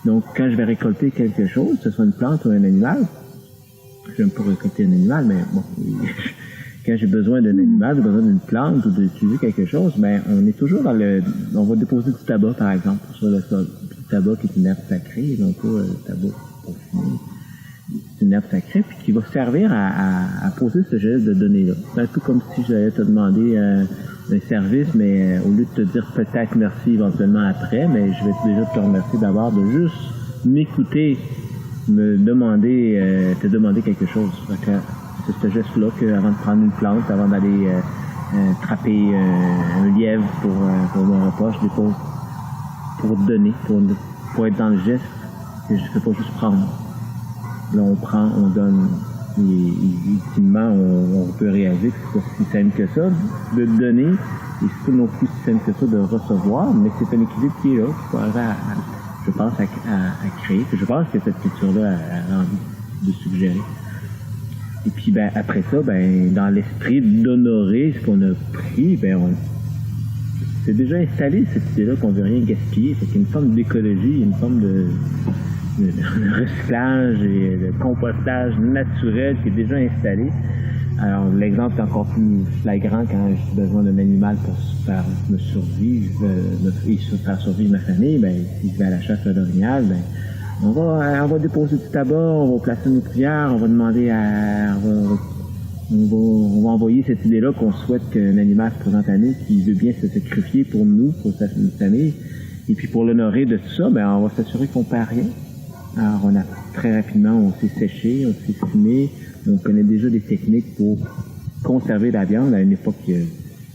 S5: Donc, quand je vais récolter quelque chose, que ce soit une plante ou un animal, j'aime pas récolter un animal, mais bon, quand j'ai besoin d'un animal, j'ai besoin d'une plante ou d'utiliser quelque chose, on est toujours on va déposer du tabac, par exemple, sur le sol. Du tabac qui est une herbe sacrée, non pas tabac pour fumer. C'est une herbe sacrée, puis qui va servir à poser ce geste de données-là. C'est un peu comme si j'allais te demander un service, mais au lieu de te dire peut-être merci éventuellement après, mais je vais déjà te remercier d'abord de juste m'écouter, te demander quelque chose. C'est ce geste-là qu'avant de prendre une plante, avant d'aller attraper un lièvre pour mon repas, je dépose pour donner, pour être dans le geste, que je ne fais pas juste prendre. Là, on prend, on donne, et ultimement, on peut réaliser que c'est pas si simple que ça de donner, et c'est pas non plus si simple que ça de recevoir, mais c'est un équilibre qui est là, qu'il faut arriver je pense, à créer, que je pense que cette culture-là a envie de suggérer. Et puis après ça, dans l'esprit d'honorer ce qu'on a pris, c'est déjà installé cette idée-là qu'on veut rien gaspiller. Fait qu'il y a une forme d'écologie, une forme de recyclage et de compostage naturel qui est déjà installé. Alors l'exemple est encore plus flagrant quand j'ai besoin d'un animal pour faire me survivre et faire survivre ma famille. Si je vais à la chasse à l'orignal, on va déposer du tabac, on va placer nos cuillères, on va demander on va envoyer cette idée-là qu'on souhaite qu'un animal se présente à nous, qui veut bien se sacrifier pour nous, pour sa famille. Et puis pour l'honorer de tout ça, on va s'assurer qu'on perd rien. Alors très rapidement, on s'est séché, on s'est fumé, on connaît déjà des techniques pour conserver la viande à une époque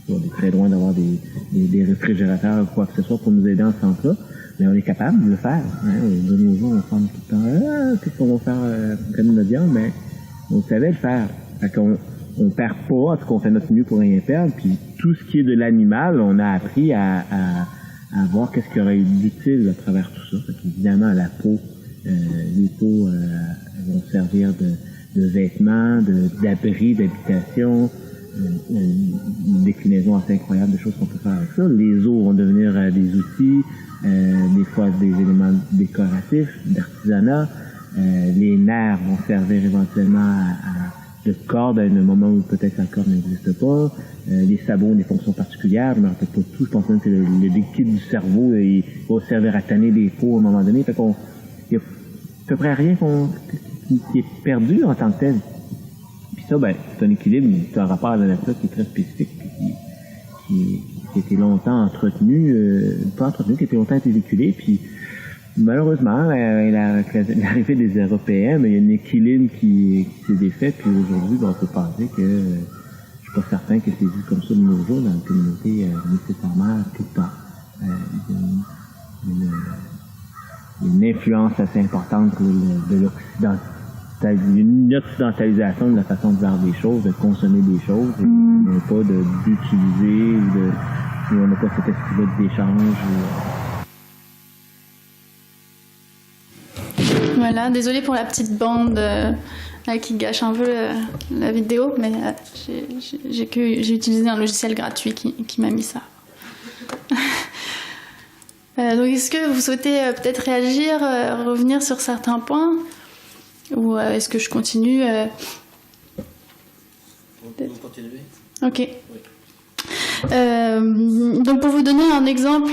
S5: on est très loin d'avoir des réfrigérateurs ou quoi que ce soit pour nous aider en ce sens-là. Mais on est capable de le faire. De nos jours, on pense tout le temps, qu'est-ce qu'on va faire comme notre viande? Mais on savait le faire. Fait qu'on perd pas, en tout cas, on fait notre mieux pour rien perdre. Puis tout ce qui est de l'animal, on a appris à voir qu'est-ce qu'il y aurait d'utile à travers tout ça. Fait qu'évidemment, la peau, les peaux vont servir de vêtements, d'abri, d'habitation. une déclinaison assez incroyable de choses qu'on peut faire avec ça. Les os vont devenir des outils, des fois des éléments décoratifs, d'artisanat. Les nerfs vont servir éventuellement de corde à un moment où peut-être la corde n'existe pas. Les sabots ont des fonctions particulières. Je ne me rappelle pas tout. Je pense même que le liquide du cerveau il va servir à tanner des peaux à un moment donné. Fait qu'on, il y a à peu près rien qui est perdu en tant que tel. Puis ça, ben, c'est un équilibre, c'est un rapport à la nature qui est très spécifique, qui a été longtemps entretenu, pas entretenu, qui a été longtemps véhiculé, puis malheureusement, avec l'arrivée des Européens, il y a un équilibre qui s'est défait, puis aujourd'hui, on peut penser que je suis pas certain que c'est vu comme ça de nos jours dans la communauté nécessairement tout le temps. Il y a une influence assez importante de l'Occident. Une occidentalisation de la façon de faire des choses, de consommer des choses, et pas d'utiliser, ou on n'a pas cet esprit-là d'échange.
S2: Voilà, désolée pour la petite bande qui gâche un peu la vidéo, mais j'ai utilisé un logiciel gratuit qui m'a mis ça. Donc est-ce que vous souhaitez peut-être réagir, revenir sur certains points, ou est-ce que je continue
S1: Vous continuez ?
S2: Ok. Donc pour vous donner un exemple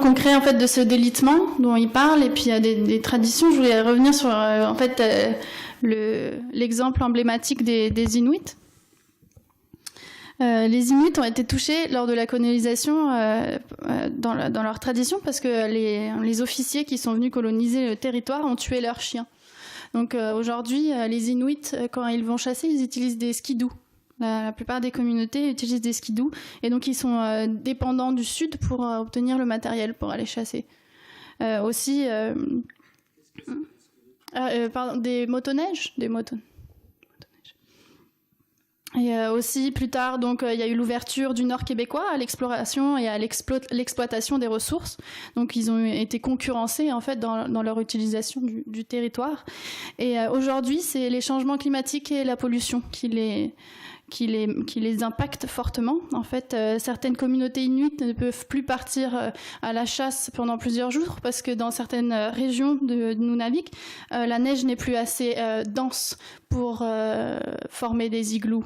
S2: concret en fait de ce délitement dont il parle, et puis il y a des traditions. Je voulais revenir sur en fait l'exemple emblématique des Inuits. Les Inuits ont été touchés lors de la colonisation dans leur tradition parce que les officiers qui sont venus coloniser le territoire ont tué leurs chiens. Donc aujourd'hui, les Inuits, quand ils vont chasser, ils utilisent des skidoo. La plupart des communautés utilisent des skidoo, et donc ils sont dépendants du sud pour obtenir le matériel pour aller chasser. Aussi, des motoneiges, Et aussi, plus tard, donc, il y a eu l'ouverture du Nord québécois à l'exploration et à l'exploitation des ressources. Donc, ils ont été concurrencés, en fait, dans leur utilisation du territoire. Et aujourd'hui, c'est les changements climatiques et la pollution qui les impactent fortement. En fait, certaines communautés inuites ne peuvent plus partir à la chasse pendant plusieurs jours parce que dans certaines régions de Nunavik, la neige n'est plus assez dense pour former des igloos.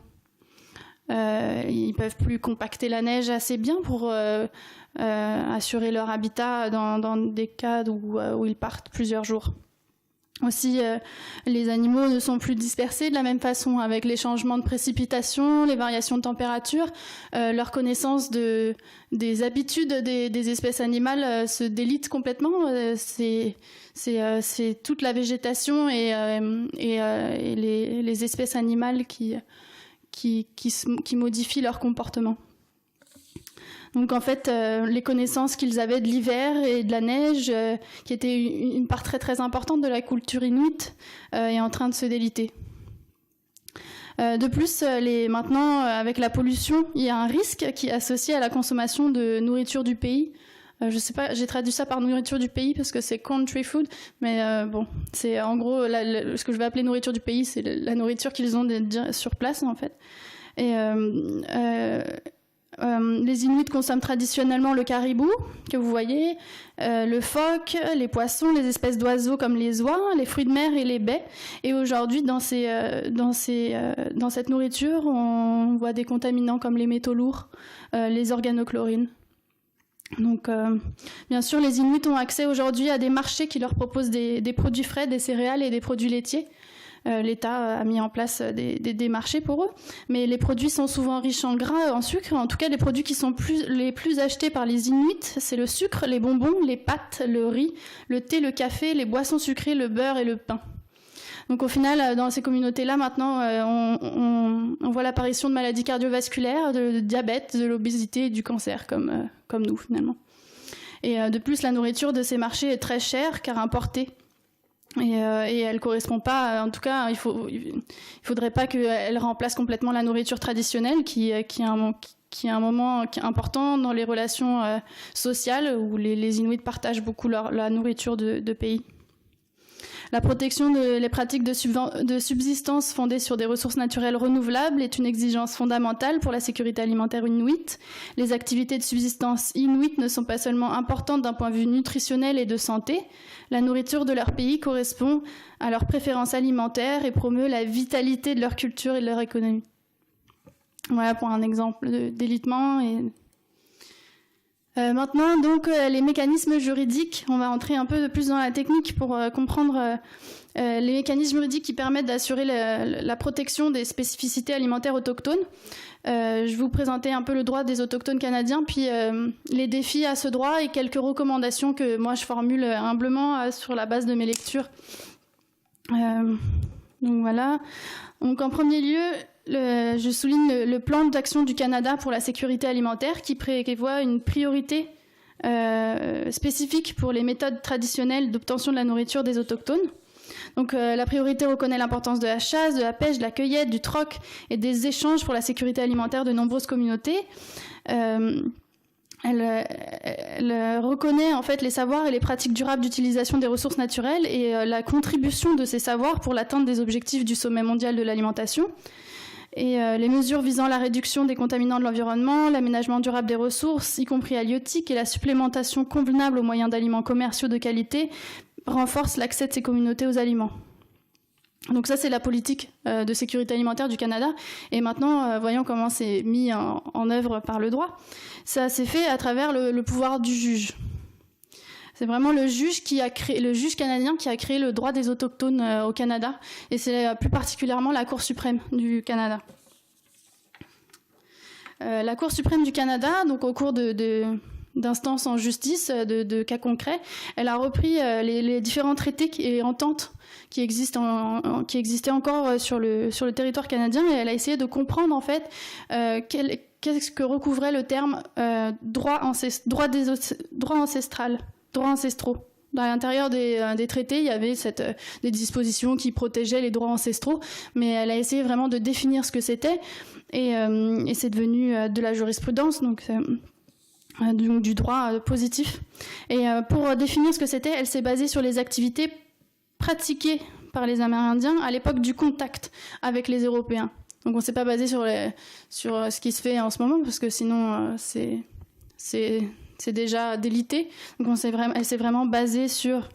S2: Ils peuvent plus compacter la neige assez bien pour assurer leur habitat dans des cas où ils partent plusieurs jours. Aussi, les animaux ne sont plus dispersés de la même façon avec les changements de précipitations, les variations de température. Leur connaissance des habitudes des espèces animales se délite complètement. C'est toute la végétation et les espèces animales qui modifient leur comportement. Donc en fait, les connaissances qu'ils avaient de l'hiver et de la neige, qui était une part très très importante de la culture inuite, est en train de se déliter. De plus, maintenant, avec la pollution, il y a un risque qui est associé à la consommation de nourriture du pays. Je sais pas, j'ai traduit ça par nourriture du pays parce que c'est country food, mais bon, c'est en gros ce que je vais appeler nourriture du pays, c'est la nourriture qu'ils ont sur place en fait. Et les Inuits consomment traditionnellement le caribou, que vous voyez, le phoque, les poissons, les espèces d'oiseaux comme les oies, les fruits de mer et les baies. Et aujourd'hui, dans cette nourriture, on voit des contaminants comme les métaux lourds, les organochlorines. Donc, bien sûr, les Inuits ont accès aujourd'hui à des marchés qui leur proposent des produits frais, des céréales et des produits laitiers. L'État a mis en place des marchés pour eux, mais les produits sont souvent riches en gras, en sucre. En tout cas, les produits qui sont les plus achetés par les Inuits, c'est le sucre, les bonbons, les pâtes, le riz, le thé, le café, les boissons sucrées, le beurre et le pain. Donc au final, dans ces communautés-là, maintenant, on voit l'apparition de maladies cardiovasculaires, de diabète, de l'obésité et du cancer, comme nous finalement. Et de plus, la nourriture de ces marchés est très chère car importée. Et elle correspond pas, en tout cas, il faudrait pas qu'elle remplace complètement la nourriture traditionnelle qui est un moment important dans les relations sociales où les Inuits partagent beaucoup la nourriture de pays. La protection des pratiques de subsistance fondées sur des ressources naturelles renouvelables est une exigence fondamentale pour la sécurité alimentaire inuite. Les activités de subsistance inuites ne sont pas seulement importantes d'un point de vue nutritionnel et de santé. La nourriture de leur pays correspond à leurs préférences alimentaires et promeut la vitalité de leur culture et de leur économie. Voilà pour un exemple d'élitement. Maintenant, donc, les mécanismes juridiques. On va entrer un peu plus dans la technique pour comprendre les mécanismes juridiques qui permettent d'assurer la protection des spécificités alimentaires autochtones. Je vais vous présenter un peu le droit des autochtones canadiens, puis les défis à ce droit et quelques recommandations que moi je formule humblement sur la base de mes lectures. Donc voilà. Donc en premier lieu, je souligne le plan d'action du Canada pour la sécurité alimentaire qui prévoit une priorité spécifique pour les méthodes traditionnelles d'obtention de la nourriture des autochtones. Donc la priorité reconnaît l'importance de la chasse, de la pêche, de la cueillette, du troc et des échanges pour la sécurité alimentaire de nombreuses communautés. Elle reconnaît en fait les savoirs et les pratiques durables d'utilisation des ressources naturelles et la contribution de ces savoirs pour l'atteinte des objectifs du sommet mondial de l'alimentation. Et les mesures visant la réduction des contaminants de l'environnement, l'aménagement durable des ressources, y compris halieutiques, et la supplémentation convenable aux moyens d'aliments commerciaux de qualité renforcent l'accès de ces communautés aux aliments. Donc ça, c'est la politique de sécurité alimentaire du Canada. Et maintenant, voyons comment c'est mis en œuvre par le droit. Ça s'est fait à travers le pouvoir du juge. C'est vraiment le juge canadien qui a créé le droit des autochtones au Canada. Et c'est plus particulièrement la Cour suprême du Canada. La Cour suprême du Canada, donc au cours d'instances en justice, de cas concrets, elle a repris les différents traités et ententes qui existaient encore sur le territoire canadien, et elle a essayé de comprendre en fait qu'est-ce que recouvrait le terme droits ancestraux. Dans l'intérieur des traités, il y avait des dispositions qui protégeaient les droits ancestraux, mais elle a essayé vraiment de définir ce que c'était, et c'est devenu de la jurisprudence, donc du droit positif. Et pour définir ce que c'était, elle s'est basée sur les activités pratiquées par les Amérindiens à l'époque du contact avec les Européens. Donc on ne s'est pas basé sur ce qui se fait en ce moment, parce que sinon c'est déjà délité. Donc elle s'est vraiment basée sur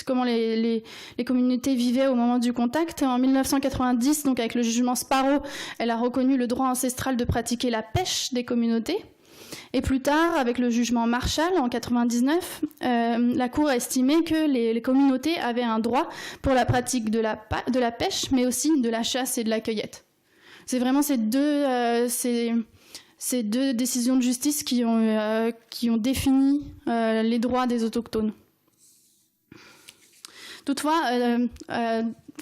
S2: comment les communautés vivaient au moment du contact. En 1990, donc avec le jugement Sparrow, elle a reconnu le droit ancestral de pratiquer la pêche des communautés. Et plus tard, avec le jugement Marshall en 1999, la Cour a estimé que les communautés avaient un droit pour la pratique de la pêche, mais aussi de la chasse et de la cueillette. C'est vraiment ces deux décisions de justice qui ont défini les droits des autochtones. Toutefois,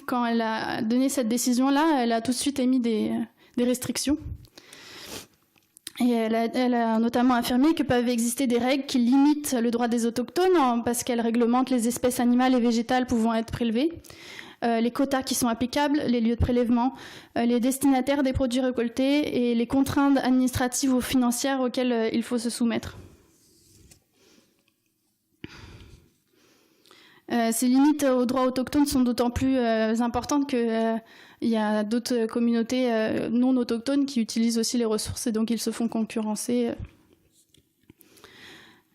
S2: quand elle a donné cette décision-là, elle a tout de suite émis des restrictions. Et elle a notamment affirmé que peuvent exister des règles qui limitent le droit des autochtones parce qu'elles réglementent les espèces animales et végétales pouvant être prélevées, les quotas qui sont applicables, les lieux de prélèvement, les destinataires des produits récoltés et les contraintes administratives ou financières auxquelles il faut se soumettre. Ces limites aux droits autochtones sont d'autant plus importantes que il y a d'autres communautés non autochtones qui utilisent aussi les ressources et donc ils se font concurrencer.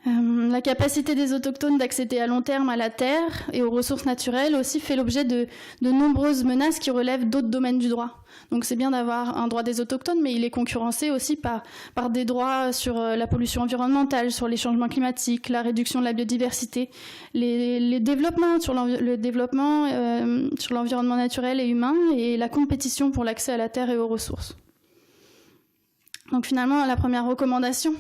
S2: La capacité des autochtones d'accéder à long terme à la terre et aux ressources naturelles aussi fait l'objet de nombreuses menaces qui relèvent d'autres domaines du droit. Donc c'est bien d'avoir un droit des autochtones, mais il est concurrencé aussi par des droits sur la pollution environnementale, sur les changements climatiques, la réduction de la biodiversité, les développements sur l'environnement naturel et humain et la compétition pour l'accès à la terre et aux ressources. Donc finalement, la première recommandation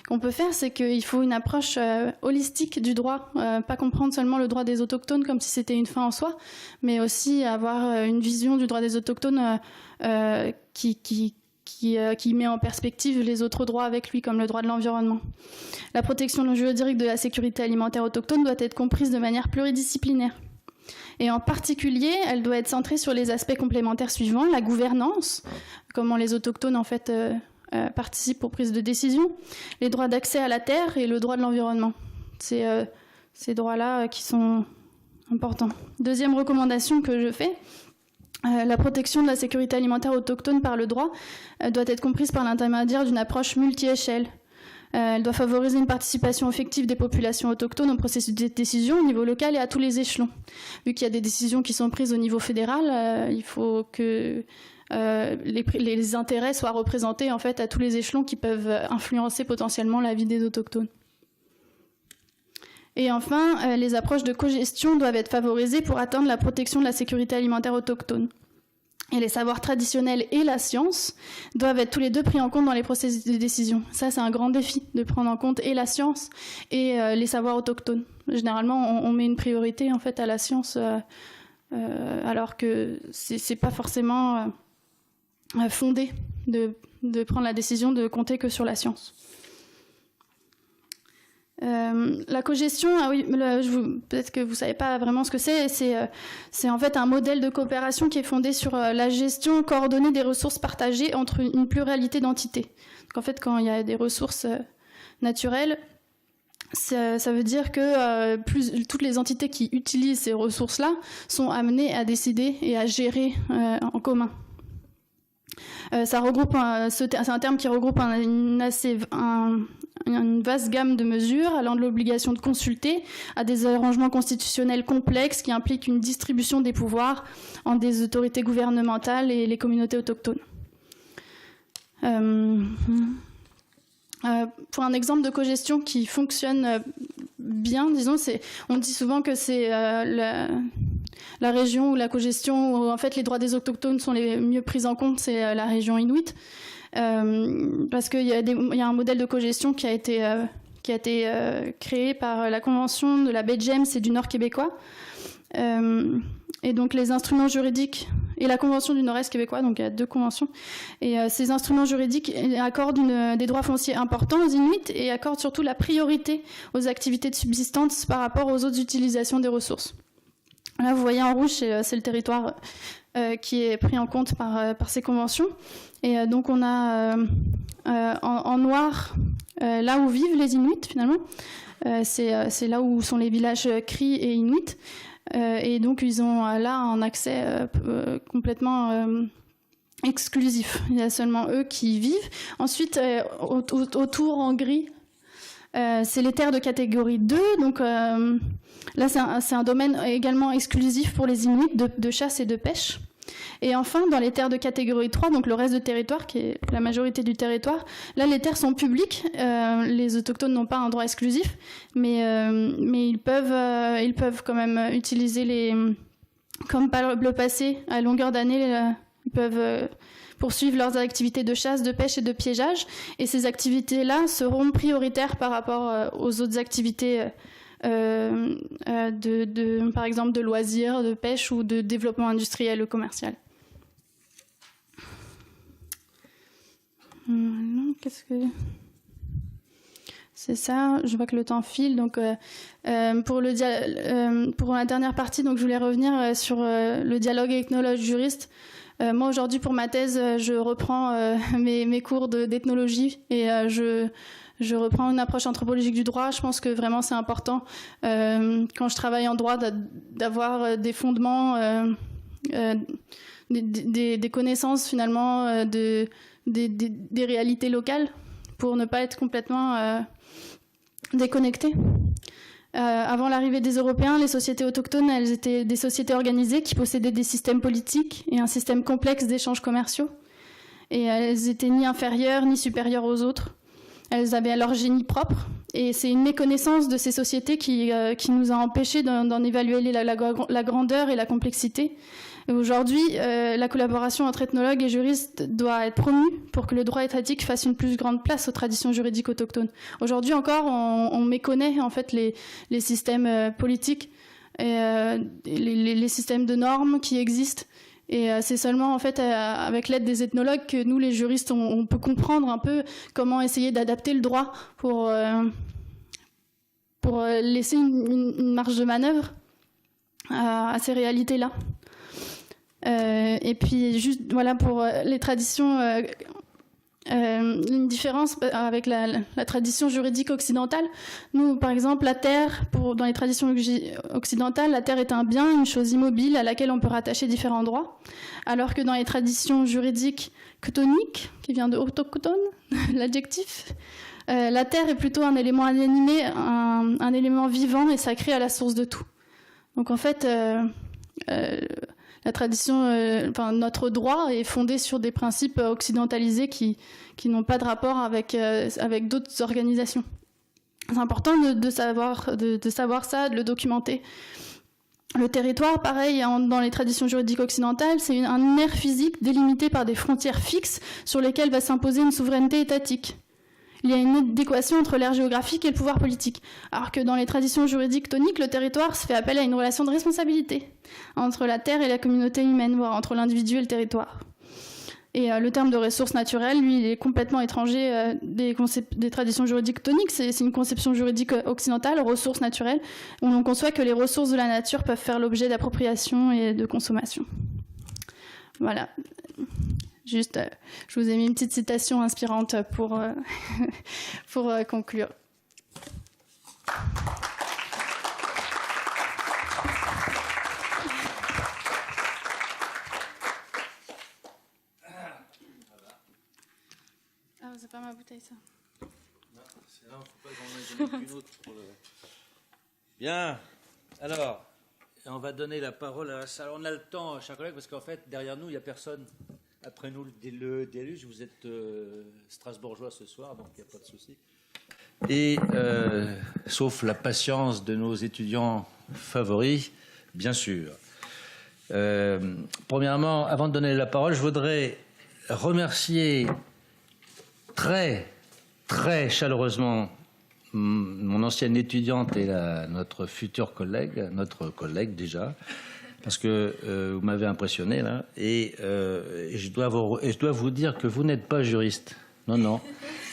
S2: qu'on peut faire, c'est qu'il faut une approche holistique du droit, pas comprendre seulement le droit des autochtones comme si c'était une fin en soi, mais aussi avoir une vision du droit des autochtones qui met en perspective les autres droits avec lui, comme le droit de l'environnement. La protection juridique de la sécurité alimentaire autochtone doit être comprise de manière pluridisciplinaire. Et en particulier, elle doit être centrée sur les aspects complémentaires suivants: la gouvernance, comment les autochtones en fait participent aux prises de décision, les droits d'accès à la terre et le droit de l'environnement. C'est ces droits-là qui sont importants. Deuxième recommandation que je fais, la protection de la sécurité alimentaire autochtone par le droit doit être comprise par l'intermédiaire d'une approche multi-échelle. Elle doit favoriser une participation effective des populations autochtones au processus de décision au niveau local et à tous les échelons. Vu qu'il y a des décisions qui sont prises au niveau fédéral, il faut que les intérêts soient représentés en fait à tous les échelons qui peuvent influencer potentiellement la vie des autochtones. Et enfin, les approches de cogestion doivent être favorisées pour atteindre la protection de la sécurité alimentaire autochtone. Et les savoirs traditionnels et la science doivent être tous les deux pris en compte dans les processus de décision. Ça, c'est un grand défi, de prendre en compte et la science et les savoirs autochtones. Généralement, on met une priorité en fait à la science, alors que c'est pas forcément fondé de prendre la décision de compter que sur la science. La cogestion, ah oui, peut-être que vous ne savez pas vraiment ce que c'est en fait un modèle de coopération qui est fondé sur la gestion coordonnée des ressources partagées entre une pluralité d'entités. Donc en fait, quand il y a des ressources naturelles, ça veut dire que toutes les entités qui utilisent ces ressources-là sont amenées à décider et à gérer en commun. C'est un terme qui regroupe une vaste gamme de mesures, allant de l'obligation de consulter à des arrangements constitutionnels complexes qui impliquent une distribution des pouvoirs entre des autorités gouvernementales et les communautés autochtones. Pour un exemple de cogestion qui fonctionne bien, disons, on dit souvent que c'est la région où la cogestion, où en fait les droits des autochtones sont les mieux pris en compte, c'est la région inuite. Parce qu'il y a un modèle de cogestion qui a été créé par la Convention de la baie James et du Nord québécois. Et donc les instruments juridiques et la Convention du Nord-Est québécois, donc il y a deux conventions. Et ces instruments juridiques accordent des droits fonciers importants aux Inuits et accordent surtout la priorité aux activités de subsistance par rapport aux autres utilisations des ressources. Là, vous voyez en rouge, c'est le territoire qui est pris en compte par ces conventions. Et donc on a en noir là où vivent les Inuits finalement. C'est là où sont les villages Cris et Inuits. Et donc ils ont là un accès complètement exclusif. Il y a seulement eux qui y vivent. Ensuite, autour en gris, c'est les terres de catégorie 2. Donc là, c'est un domaine également exclusif pour les Inuits de chasse et de pêche. Et enfin, dans les terres de catégorie 3, donc le reste du territoire, qui est la majorité du territoire, là, les terres sont publiques. Les autochtones n'ont pas un droit exclusif, mais ils peuvent quand même utiliser comme par le passé, à longueur d'année, ils peuvent poursuivre leurs activités de chasse, de pêche et de piégeage. Et ces activités-là seront prioritaires par rapport aux autres activités par exemple de loisirs, de pêche ou de développement industriel ou commercial. Qu'est-ce que... C'est ça, je vois que le temps file. Donc, pour la dernière partie, donc, je voulais revenir sur le dialogue ethnologue-juriste. Moi, aujourd'hui, pour ma thèse, je reprends mes cours d'ethnologie et je reprends une approche anthropologique du droit. Je pense que vraiment c'est important quand je travaille en droit d'avoir des fondements, des connaissances finalement des réalités locales pour ne pas être complètement déconnecté. Avant l'arrivée des Européens, les sociétés autochtones, elles étaient des sociétés organisées qui possédaient des systèmes politiques et un système complexe d'échanges commerciaux. Et elles étaient ni inférieures ni supérieures aux autres. Elles avaient leur génie propre. Et c'est une méconnaissance de ces sociétés qui nous a empêchés d'en évaluer la grandeur et la complexité. Et aujourd'hui, la collaboration entre ethnologues et juristes doit être promue pour que le droit étatique fasse une plus grande place aux traditions juridiques autochtones. Aujourd'hui encore, on méconnaît en fait les systèmes politiques et les systèmes de normes qui existent. Et c'est seulement en fait avec l'aide des ethnologues que nous, les juristes, on peut comprendre un peu comment essayer d'adapter le droit pour laisser une marge de manœuvre à ces réalités-là. Et puis juste voilà pour les traditions une différence avec la tradition juridique occidentale. Nous, par exemple, la terre, dans les traditions occidentales, la terre est un bien, une chose immobile à laquelle on peut rattacher différents droits, alors que dans les traditions juridiques chtoniques, qui vient de autochtone, l'adjectif, la terre est plutôt un élément animé, un élément vivant et sacré à la source de tout. Donc en fait, la tradition, notre droit est fondé sur des principes occidentalisés qui n'ont pas de rapport avec d'autres organisations. C'est important de savoir ça, de le documenter. Le territoire, pareil, dans les traditions juridiques occidentales, c'est un aire physique délimité par des frontières fixes sur lesquelles va s'imposer une souveraineté étatique. Il y a une adéquation entre l'aire géographique et le pouvoir politique. Alors que dans les traditions juridiques chtoniques, le territoire se fait appel à une relation de responsabilité entre la terre et la communauté humaine, voire entre l'individu et le territoire. Et le terme de ressources naturelles, lui, il est complètement étranger des traditions juridiques chtoniques. C'est une conception juridique occidentale, ressources naturelles, où l'on conçoit que les ressources de la nature peuvent faire l'objet d'appropriation et de consommation. Voilà. Juste, je vous ai mis une petite citation inspirante pour conclure. Ah, c'est pas ma bouteille, ça.
S1: Non, c'est là, faut pas qu'on en ait une autre pour le... Bien. Alors, on va donner la parole à la salle. On a le temps, chers collègues, parce qu'en fait, derrière nous, il n'y a personne. Après nous, le déluge, vous êtes strasbourgeois ce soir, donc il n'y a pas de souci. Et sauf la patience de nos étudiants favoris, bien sûr. Premièrement, avant de donner la parole, je voudrais remercier très, très chaleureusement mon ancienne étudiante et notre future collègue, déjà, parce que vous m'avez impressionné là, et je dois vous dire que vous n'êtes pas juriste. Non,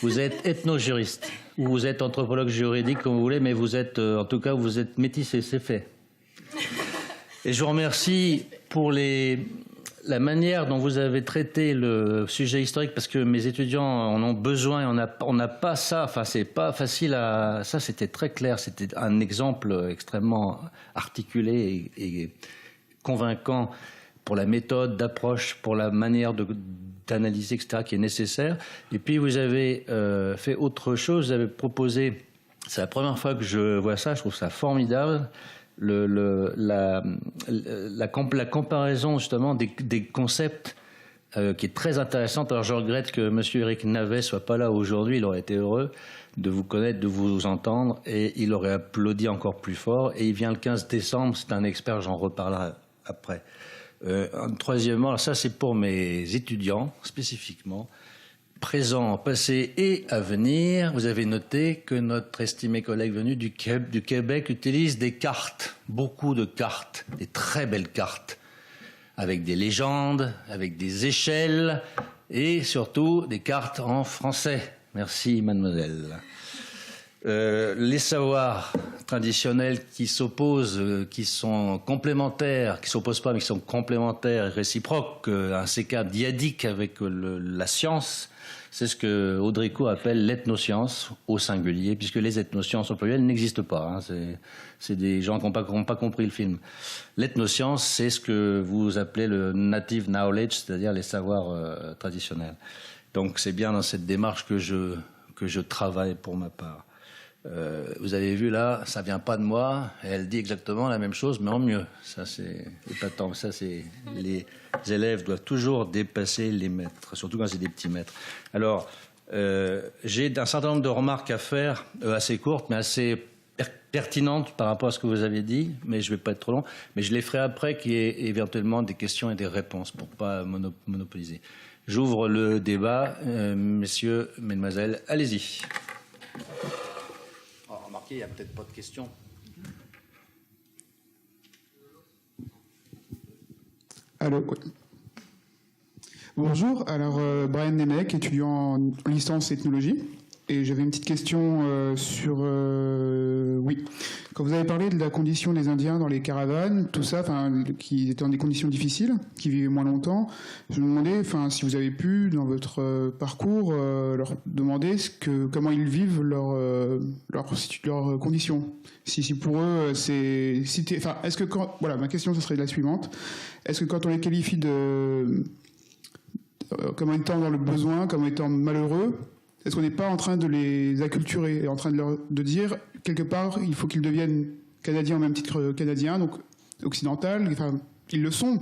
S1: vous êtes ethno-juriste, ou vous êtes anthropologue juridique, comme vous voulez, mais vous êtes, en tout cas, vous êtes métissé, c'est fait. Et je vous remercie pour la manière dont vous avez traité le sujet historique, parce que mes étudiants en ont besoin, et on n'a pas ça, enfin c'est pas facile à... Ça c'était très clair, c'était un exemple extrêmement articulé et convaincant pour la méthode d'approche, pour la manière d'analyser, etc., qui est nécessaire. Et puis vous avez fait autre chose, vous avez proposé, c'est la première fois que je vois ça, je trouve ça formidable, la comparaison justement des concepts qui est très intéressante. Alors je regrette que M. Éric Navet soit pas là aujourd'hui, il aurait été heureux de vous connaître, de vous entendre, et il aurait applaudi encore plus fort. Et il vient le 15 décembre, c'est un expert, j'en reparlerai après. Troisièmement, alors ça c'est pour mes étudiants spécifiquement, présent, passé et à venir. Vous avez noté que notre estimé collègue venu du Québec utilise des cartes, beaucoup de cartes, des très belles cartes, avec des légendes, avec des échelles et surtout des cartes en français. Merci mademoiselle. Les savoirs traditionnels qui s'opposent, qui sont complémentaires, qui ne s'opposent pas mais qui sont complémentaires, réciproques, un CK diadique avec la science, c'est ce que Audricourt appelle l'ethnoscience au singulier, puisque les ethnosciences au pluriel n'existent pas. Hein, c'est des gens qui n'ont pas compris le film. L'ethnoscience, c'est ce que vous appelez le native knowledge, c'est-à-dire les savoirs traditionnels. Donc c'est bien dans cette démarche que je travaille pour ma part. Vous avez vu là, ça vient pas de moi, elle dit exactement la même chose, mais en mieux. Ça c'est épatant. Ça c'est les élèves doivent toujours dépasser les maîtres, surtout quand c'est des petits maîtres. Alors j'ai un certain nombre de remarques à faire, assez courtes, mais assez pertinentes par rapport à ce que vous avez dit, mais je vais pas être trop long. Mais je les ferai après, qu'il y ait éventuellement des questions et des réponses pour pas monopoliser. J'ouvre le débat, messieurs, mesdemoiselles, allez-y. Il n'y a peut-être pas de questions.
S6: Allô. Bonjour, alors Brian Nemec, étudiant en licence ethnologie. Et j'avais une petite question sur... oui, quand vous avez parlé de la condition des Indiens dans les caravanes, tout ça, qui étaient dans des conditions difficiles, qui vivaient moins longtemps, je me demandais si vous avez pu, dans votre parcours, leur demander comment ils vivent leurs conditions. Si pour eux, est-ce que ma question, ce serait la suivante. Est-ce que quand on les qualifie comme étant dans le besoin, comme étant malheureux, est-ce qu'on n'est pas en train de les acculturer et en train de dire, quelque part, il faut qu'ils deviennent Canadiens au même titre que Canadiens, donc occidental, ils le sont,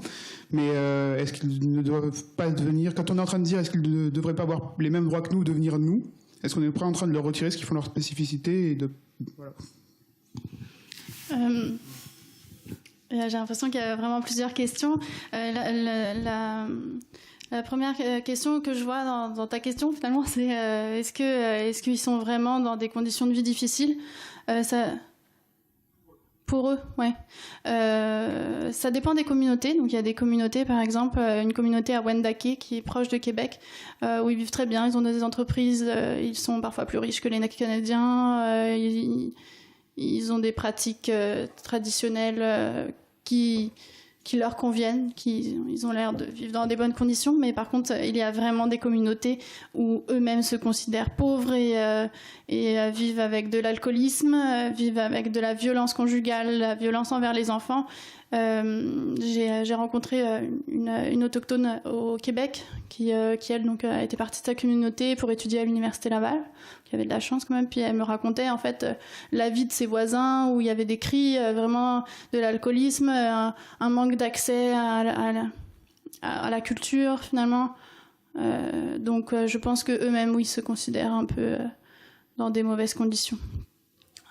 S6: mais est-ce qu'ils ne doivent pas devenir, quand on est en train de dire est-ce qu'ils ne devraient pas avoir les mêmes droits que nous, devenir nous, est-ce qu'on est pas en train de leur retirer ce qui font leur spécificité et voilà.
S2: J'ai l'impression qu'il y a vraiment plusieurs questions. La première question que je vois dans ta question, finalement, c'est est-ce qu'ils sont vraiment dans des conditions de vie difficiles Pour eux, ouais. Ça dépend des communautés. Donc, il y a des communautés, par exemple, une communauté à Wendake, qui est proche de Québec, où ils vivent très bien. Ils ont des entreprises. Ils sont parfois plus riches que les Canadiens. Ils ont des pratiques traditionnelles qui leur conviennent, ils ont l'air de vivre dans des bonnes conditions, mais par contre, il y a vraiment des communautés où eux-mêmes se considèrent pauvres et vivent avec de l'alcoolisme, vivent avec de la violence conjugale, la violence envers les enfants. J'ai rencontré une autochtone au Québec qui elle, donc, a été partie de sa communauté pour étudier à l'Université Laval, qui avait de la chance quand même, puis elle me racontait en fait la vie de ses voisins où il y avait des cris, vraiment de l'alcoolisme, un manque d'accès à la culture finalement. Donc je pense qu'eux-mêmes, oui, se considèrent un peu dans des mauvaises conditions.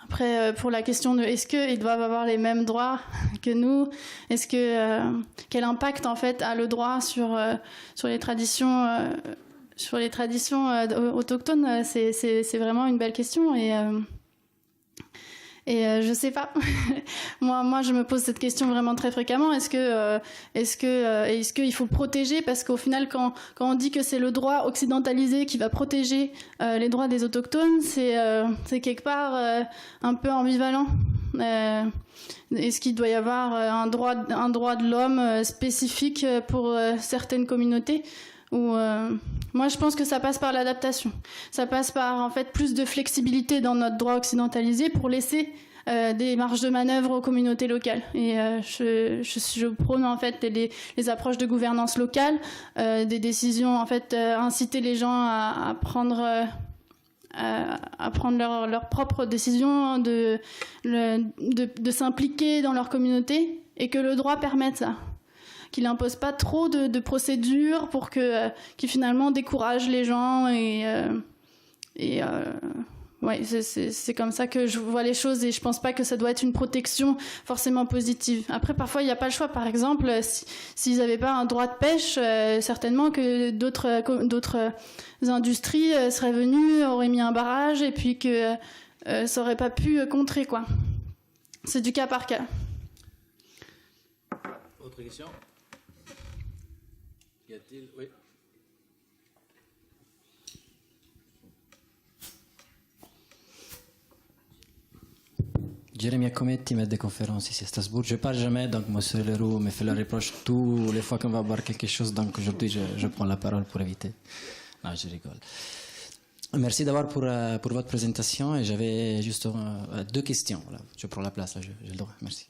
S2: Après, pour la question de est-ce qu'ils doivent avoir les mêmes droits que nous, quel impact en fait a le droit sur les traditions autochtones, c'est vraiment une belle question et je sais pas. moi, je me pose cette question vraiment très fréquemment. Est-ce qu'il faut protéger, parce qu'au final, quand on dit que c'est le droit occidentalisé qui va protéger les droits des autochtones, c'est quelque part un peu ambivalent. Est-ce qu'il doit y avoir un droit de l'homme spécifique pour certaines communautés? Moi, je pense que ça passe par l'adaptation. Ça passe par, en fait, plus de flexibilité dans notre droit occidentalisé pour laisser des marges de manœuvre aux communautés locales. Et je prône, en fait, les approches de gouvernance locale, des décisions, en fait, inciter les gens à prendre leurs propres décisions, de s'impliquer dans leur communauté, et que le droit permette ça. Qu'il n'impose pas trop de procédures pour qui finalement décourage les gens ouais, c'est comme ça que je vois les choses, et je pense pas que ça doit être une protection forcément positive. Après, parfois, il n'y a pas le choix. Par exemple, s'ils n'avaient pas un droit de pêche, certainement que d'autres industries seraient venues, auraient mis un barrage, et puis que ça aurait pas pu contrer, quoi. C'est du cas par cas.
S1: Autre question? Y a-t-il? Oui.
S7: Jeremy Acometti, maître de conférence ici à Strasbourg. Je ne parle jamais, donc M. Leroux me fait le reproche tous les fois qu'on va boire quelque chose, donc aujourd'hui je prends la parole pour éviter. Non, je rigole. Merci d'abord pour votre présentation, et j'avais juste deux questions. Voilà, je prends la place, là, j'ai le droit, merci.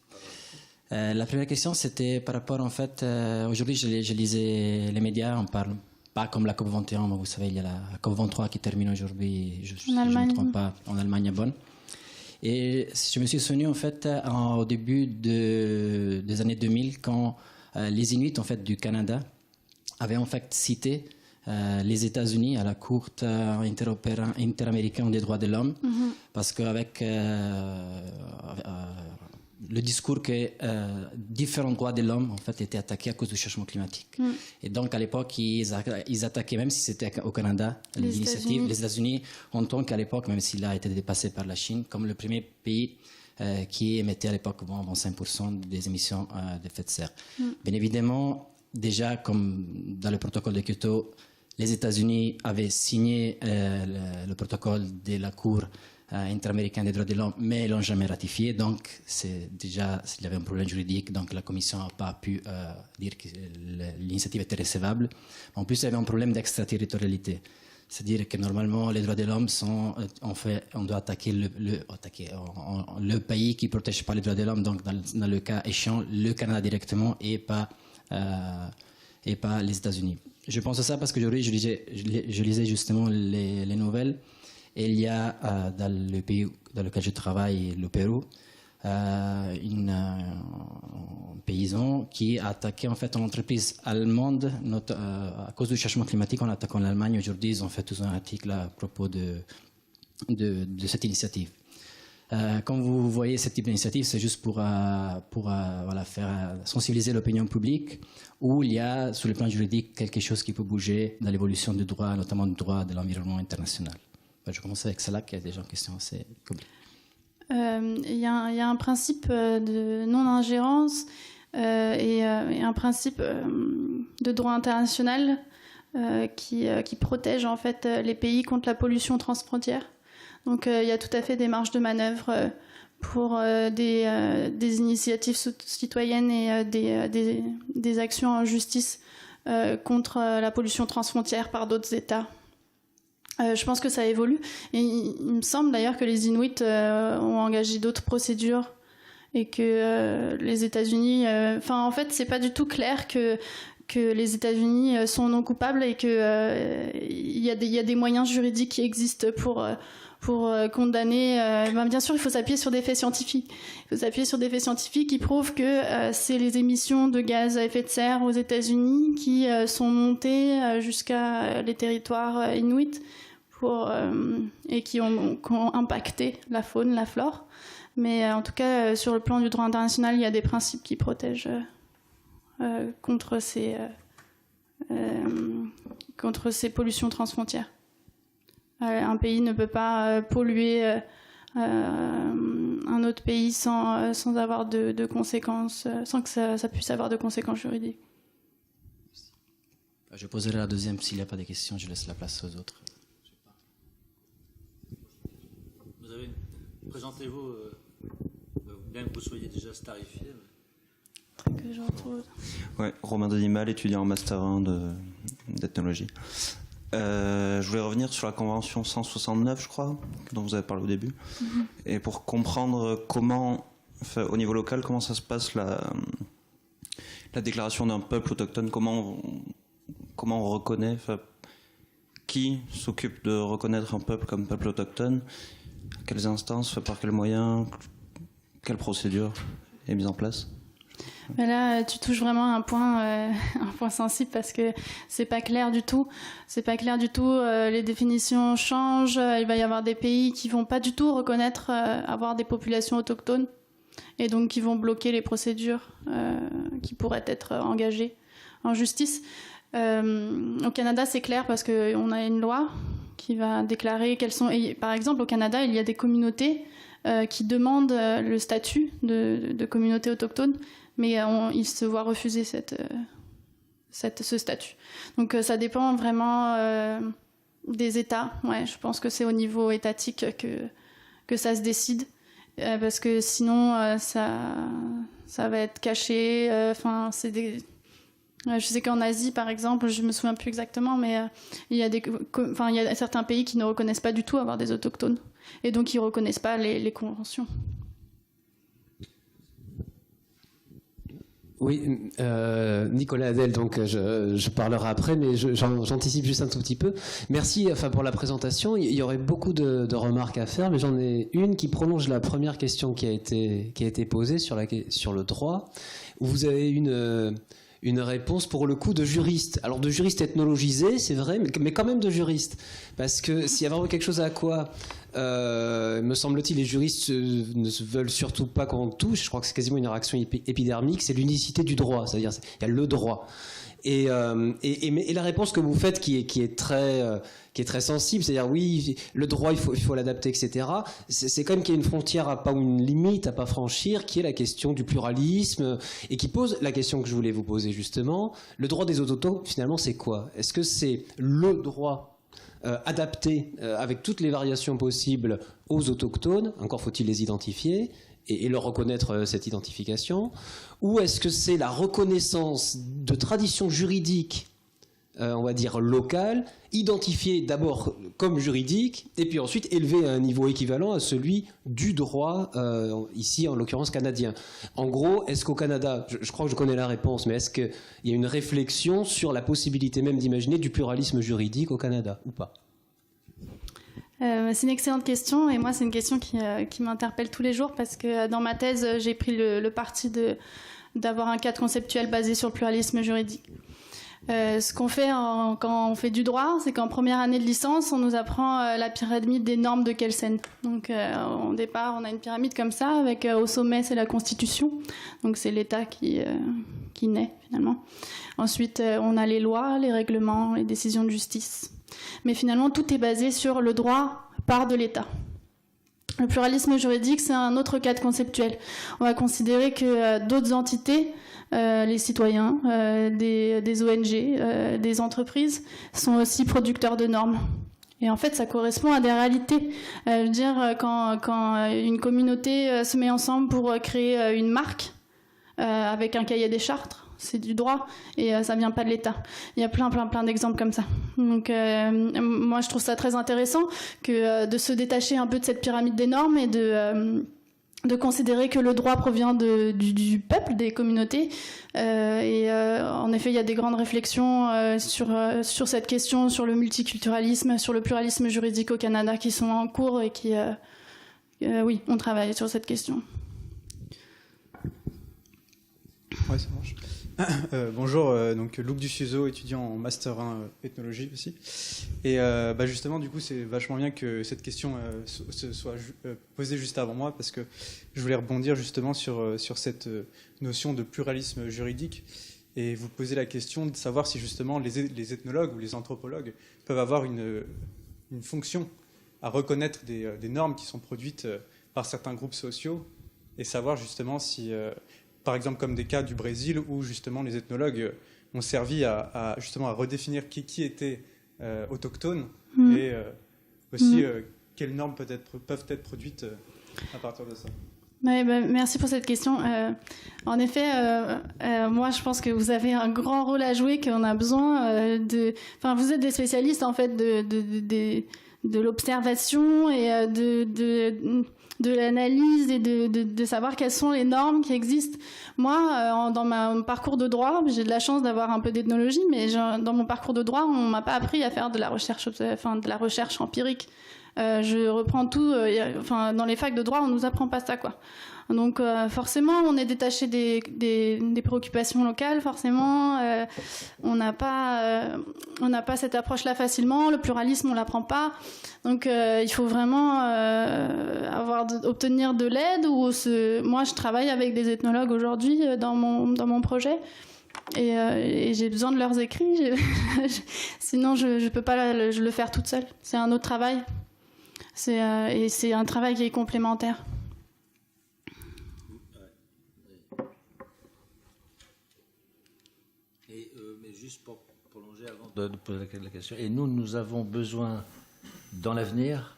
S7: La première question, c'était par rapport, en fait, aujourd'hui je lisais les médias, on parle pas comme la COP21, mais vous savez, il y a la COP23 qui termine aujourd'hui, si je ne me trompe pas, en Allemagne à Bonn. Et je me suis souvenu, en fait, au début des années 2000, quand les Inuits, en fait, du Canada avaient, en fait, cité les États-Unis à la Cour interaméricaine des droits de l'homme, parce qu'avec le discours que différents droits de l'homme, en fait, étaient attaqués à cause du changement climatique. Et donc, à l'époque, ils attaquaient, même si c'était au Canada, l'initiative, les États-Unis, en tant qu'à l'époque, même s'il a été dépassé par la Chine, comme le premier pays qui émettait à l'époque 5% des émissions d'effet de serre. Bien évidemment, déjà, comme dans le protocole de Kyoto, les États-Unis avaient signé le protocole de la Cour interaméricaine des droits de l'homme, mais ils l'ont jamais ratifié. Donc, déjà, s'il y avait un problème juridique, donc la Commission n'a pas pu dire que l'initiative était recevable. En plus, il y avait un problème d'extraterritorialité. C'est-à-dire que normalement, les droits de l'homme sont, on doit attaquer le pays qui ne protège pas les droits de l'homme, donc dans le cas échéant, le Canada directement et pas les États-Unis. Je pense à ça parce qu'aujourd'hui, je lisais justement les nouvelles. Et il y a dans le pays dans lequel je travaille, le Pérou, un paysan qui a attaqué en fait une entreprise allemande à cause du changement climatique en attaquant l'Allemagne. Aujourd'hui, ils ont fait tout un article à propos de cette initiative. Quand vous voyez ce type d'initiative, c'est juste pour faire sensibiliser l'opinion publique, où il y a, sur le plan juridique, quelque chose qui peut bouger dans l'évolution du droit, notamment du droit de l'environnement international. Je commence avec celle-là, qui est déjà une question assez compliquée.
S2: Il y a un principe de non-ingérence et un principe de droit international qui protège en fait les pays contre la pollution transfrontière. Donc il y a tout à fait des marges de manœuvre pour des initiatives citoyennes et des actions en justice contre la pollution transfrontière par d'autres États. Je pense que ça évolue. Et il me semble d'ailleurs que les Inuits ont engagé d'autres procédures et que les États-Unis... en fait, c'est pas du tout clair que les États-Unis sont non coupables et qu'il y a des moyens juridiques qui existent pour condamner... bien sûr, il faut s'appuyer sur des faits scientifiques. Il faut s'appuyer sur des faits scientifiques qui prouvent que c'est les émissions de gaz à effet de serre aux États-Unis qui sont montées jusqu'à les territoires inuits et qui ont impacté la faune, la flore. Mais en tout cas, sur le plan du droit international, il y a des principes qui protègent contre ces pollutions transfrontières. Un pays ne peut pas polluer un autre pays sans avoir de conséquences, sans que ça puisse avoir de conséquences juridiques.
S7: Je poserai la deuxième. S'il n'y a pas de questions, je laisse la place aux autres.
S1: Présentez-vous, bien que vous soyez déjà starifié.
S2: Que je retrouve.
S8: Ouais, Romain Denimal, étudiant en Master 1 d'ethnologie. Je voulais revenir sur la Convention 169, je crois, dont vous avez parlé au début. Mm-hmm. Et pour comprendre comment, au niveau local, comment ça se passe la déclaration d'un peuple autochtone, comment on reconnaît, qui s'occupe de reconnaître un peuple comme peuple autochtone, quelles instances, par quels moyens, quelle procédure est mise en place?
S2: Mais là, tu touches vraiment un point sensible parce que c'est pas clair du tout. C'est pas clair du tout. Les définitions changent. Il va y avoir des pays qui vont pas du tout reconnaître avoir des populations autochtones et donc qui vont bloquer les procédures qui pourraient être engagées en justice. Au Canada, c'est clair parce qu'on a une loi qui va déclarer quelles sont... Et par exemple, au Canada, il y a des communautés qui demandent le statut de communauté autochtone, mais ils se voient refuser ce statut. Donc ça dépend vraiment des États. Ouais, je pense que c'est au niveau étatique que ça se décide, parce que sinon ça va être caché. Je sais qu'en Asie, par exemple, je me souviens plus exactement, mais il y a certains pays qui ne reconnaissent pas du tout avoir des autochtones, et donc ils ne reconnaissent pas les conventions.
S9: Oui, Nicolas Adel, donc je parlerai après, mais j'anticipe juste un tout petit peu. Merci pour la présentation. Il y aurait beaucoup de remarques à faire, mais j'en ai une qui prolonge la première question qui a été posée sur le droit, où vous avez une réponse pour le coup de juriste. Alors de juriste ethnologisé, c'est vrai, mais quand même de juriste. Parce que s'il y a vraiment quelque chose à quoi, me semble-t-il, les juristes ne veulent surtout pas qu'on touche, je crois que c'est quasiment une réaction épidermique, c'est l'unicité du droit. C'est-à-dire il y a le droit. Et la réponse que vous faites qui est très sensible, c'est-à-dire oui, le droit il faut l'adapter, etc. C'est quand même qu'il y a une frontière ou une limite à pas franchir, qui est la question du pluralisme, et qui pose la question que je voulais vous poser justement. Le droit des autochtones, finalement, c'est quoi? Est-ce que c'est le droit adapté avec toutes les variations possibles aux autochtones? Encore faut-il les identifier et leur reconnaître cette identification, ou est-ce que c'est la reconnaissance de traditions juridiques, on va dire locales, identifiées d'abord comme juridiques, et puis ensuite élevées à un niveau équivalent à celui du droit, ici en l'occurrence canadien. En gros, est-ce qu'au Canada, je crois que je connais la réponse, mais est-ce qu'il y a une réflexion sur la possibilité même d'imaginer du pluralisme juridique au Canada, ou pas?
S2: C'est une excellente question, et moi c'est une question qui m'interpelle tous les jours, parce que dans ma thèse j'ai pris le parti d'avoir un cadre conceptuel basé sur le pluralisme juridique. Ce qu'on fait quand on fait du droit, c'est qu'en première année de licence, on nous apprend la pyramide des normes de Kelsen. Donc au départ, on a une pyramide comme ça, avec au sommet c'est la Constitution, donc c'est l'État qui naît finalement. Ensuite, on a les lois, les règlements, les décisions de justice. Mais finalement, tout est basé sur le droit par de l'État. Le pluralisme juridique, c'est un autre cadre conceptuel. On va considérer que d'autres entités, les citoyens, des ONG, des entreprises, sont aussi producteurs de normes. Et en fait, ça correspond à des réalités. Je veux dire, quand une communauté se met ensemble pour créer une marque avec un cahier des chartes, c'est du droit, et ça vient pas de l'État. Il y a plein d'exemples comme ça. Donc moi je trouve ça très intéressant que de se détacher un peu de cette pyramide des normes et de considérer que le droit provient du peuple, des communautés. En effet, il y a des grandes réflexions sur cette question, sur le multiculturalisme, sur le pluralisme juridique au Canada qui sont en cours et qui... oui, on travaille sur cette question.
S10: Ouais, ça marche. Bonjour, donc Luc Dussuzeau, étudiant en Master 1 ethnologie aussi. Et justement, du coup, c'est vachement bien que cette question se soit posée juste avant moi, parce que je voulais rebondir justement sur cette notion de pluralisme juridique et vous poser la question de savoir si justement les ethnologues ou les anthropologues peuvent avoir une fonction à reconnaître des normes qui sont produites par certains groupes sociaux, et savoir justement si... par exemple comme des cas du Brésil où justement les ethnologues ont servi à redéfinir qui était autochtone et aussi quelles normes peuvent être produites à partir de ça.
S2: Ouais, merci pour cette question. En effet, moi je pense que vous avez un grand rôle à jouer, qu'on a besoin vous êtes des spécialistes en fait de l'observation et de l'analyse et de savoir quelles sont les normes qui existent. Moi, dans mon parcours de droit, j'ai de la chance d'avoir un peu d'ethnologie, mais dans mon parcours de droit, on m'a pas appris à faire de la recherche empirique. Je reprends tout. Dans les facs de droit, on nous apprend pas ça, quoi. Donc forcément, on est détaché des préoccupations locales. Forcément, on n'a pas cette approche-là facilement. Le pluralisme, on l'apprend pas. Donc il faut vraiment obtenir de l'aide. Moi, je travaille avec des ethnologues aujourd'hui dans mon projet. Et j'ai besoin de leurs écrits. Sinon, je peux pas le faire toute seule. C'est un autre travail. Et c'est un travail qui est complémentaire.
S1: Mais juste pour prolonger avant de poser la question, et nous avons besoin dans l'avenir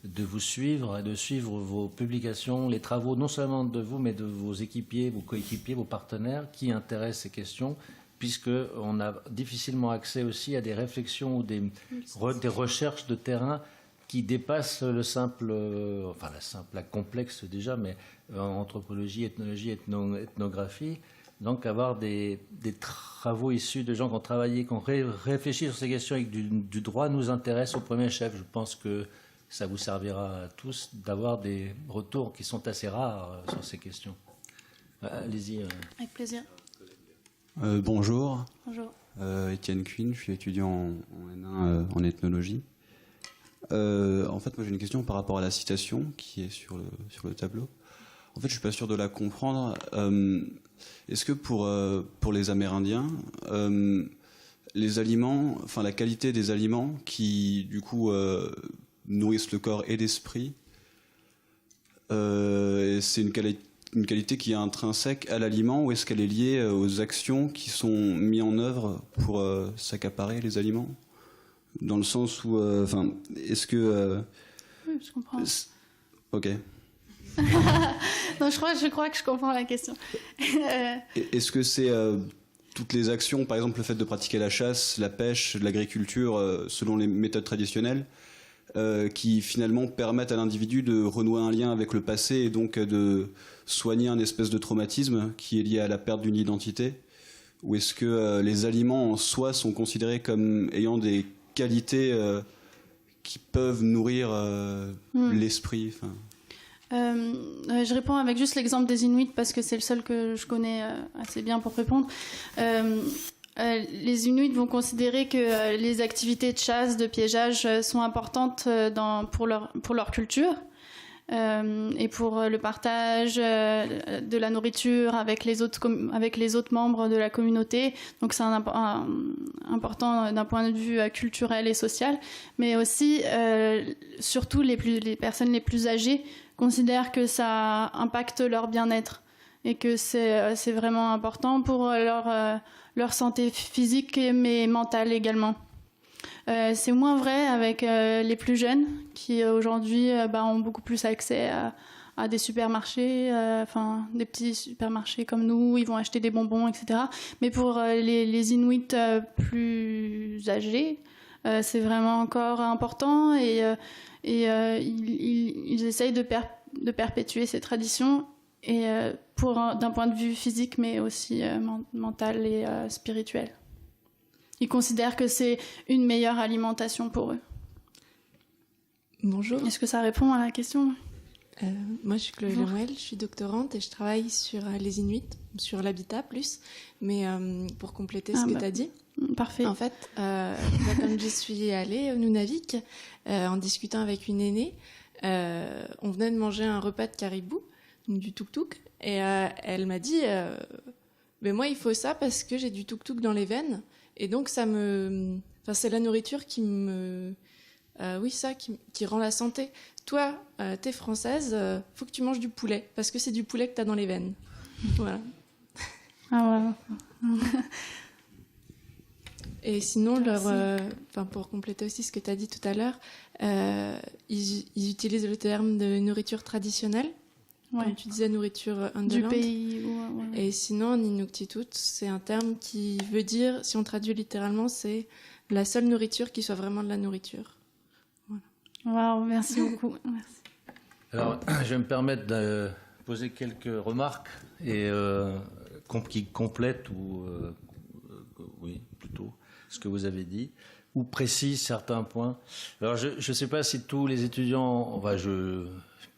S1: de vous suivre et de suivre vos publications, les travaux non seulement de vous, mais de vos équipiers, vos coéquipiers, vos partenaires qui intéressent ces questions, puisqu'on a difficilement accès aussi à des réflexions ou des recherches de terrain qui dépassent la complexe déjà, mais en anthropologie, ethnologie, ethnographie. Donc avoir des travaux issus de gens qui ont travaillé, qui ont réfléchi sur ces questions avec du droit nous intéresse au premier chef. Je pense que ça vous servira à tous d'avoir des retours qui sont assez rares sur ces questions. Allez-y.
S2: Avec plaisir.
S11: Bonjour.
S2: Bonjour.
S11: Étienne Quinn, je suis étudiant en N1 en ethnologie. En fait, moi j'ai une question par rapport à la citation qui est sur le tableau. En fait, je suis pas sûr de la comprendre. Est-ce que pour les Amérindiens, les aliments, enfin la qualité des aliments qui du coup nourrissent le corps et l'esprit, c'est une qualité qui est intrinsèque à l'aliment, ou est-ce qu'elle est liée aux actions qui sont mises en œuvre pour s'accaparer les aliments? Dans le sens où, enfin, est-ce que...
S2: Oui, je comprends.
S11: Ok.
S2: Non, je crois que je comprends la question.
S11: Est-ce que c'est toutes les actions, par exemple le fait de pratiquer la chasse, la pêche, l'agriculture, selon les méthodes traditionnelles, qui finalement permettent à l'individu de renouer un lien avec le passé et donc de soigner un espèce de traumatisme qui est lié à la perte d'une identité? Ou est-ce que les aliments en soi sont considérés comme ayant des qualités qui peuvent nourrir l'esprit?
S2: Je réponds avec juste l'exemple des Inuits parce que c'est le seul que je connais assez bien pour répondre. Les Inuits vont considérer que les activités de chasse, de piégeage sont importantes pour leur culture et pour le partage de la nourriture avec les autres membres de la communauté. Donc c'est important d'un point de vue culturel et social, mais aussi surtout les personnes les plus âgées considèrent que ça impacte leur bien-être et que c'est vraiment important pour leur santé physique mais mentale également. C'est moins vrai avec les plus jeunes qui aujourd'hui ont beaucoup plus accès à des supermarchés, des petits supermarchés comme nous, ils vont acheter des bonbons, etc. Mais pour les Inuits plus âgés, c'est vraiment encore important et ils essayent de perpétuer ces traditions et d'un point de vue physique mais aussi mental et spirituel. Ils considèrent que c'est une meilleure alimentation pour eux.
S12: Bonjour.
S2: Est-ce que ça répond à la question?
S12: Moi, je suis Chloé Lemuel, je suis doctorante et je travaille sur les Inuits, sur l'habitat plus. Mais pour compléter ce que tu as dit,
S2: parfait.
S12: En fait, comme je suis allée au Nunavik, en discutant avec une aînée, on venait de manger un repas de caribou, du tuk-tuk, et elle m'a dit mais moi, il faut ça parce que j'ai du tuk-tuk dans les veines. Et donc, c'est la nourriture qui rend la santé. Toi, t'es française, faut que tu manges du poulet, parce que c'est du poulet que t'as dans les veines. Voilà.
S2: Ah ouais.
S12: Et sinon, pour compléter aussi ce que tu as dit tout à l'heure, ils utilisent le terme de nourriture traditionnelle. Ouais. Comme tu disais, nourriture indolente.
S2: Du pays. Ouais.
S12: Et sinon, en Inuktitut, c'est un terme qui veut dire, si on traduit littéralement, c'est la seule nourriture qui soit vraiment de la nourriture.
S2: Voilà. Wow, merci beaucoup. Merci.
S1: Alors, je vais me permettre de poser quelques remarques et qui complètent oui, plutôt ce que vous avez dit, ou précisent certains points. Alors, je ne sais pas si tous les étudiants,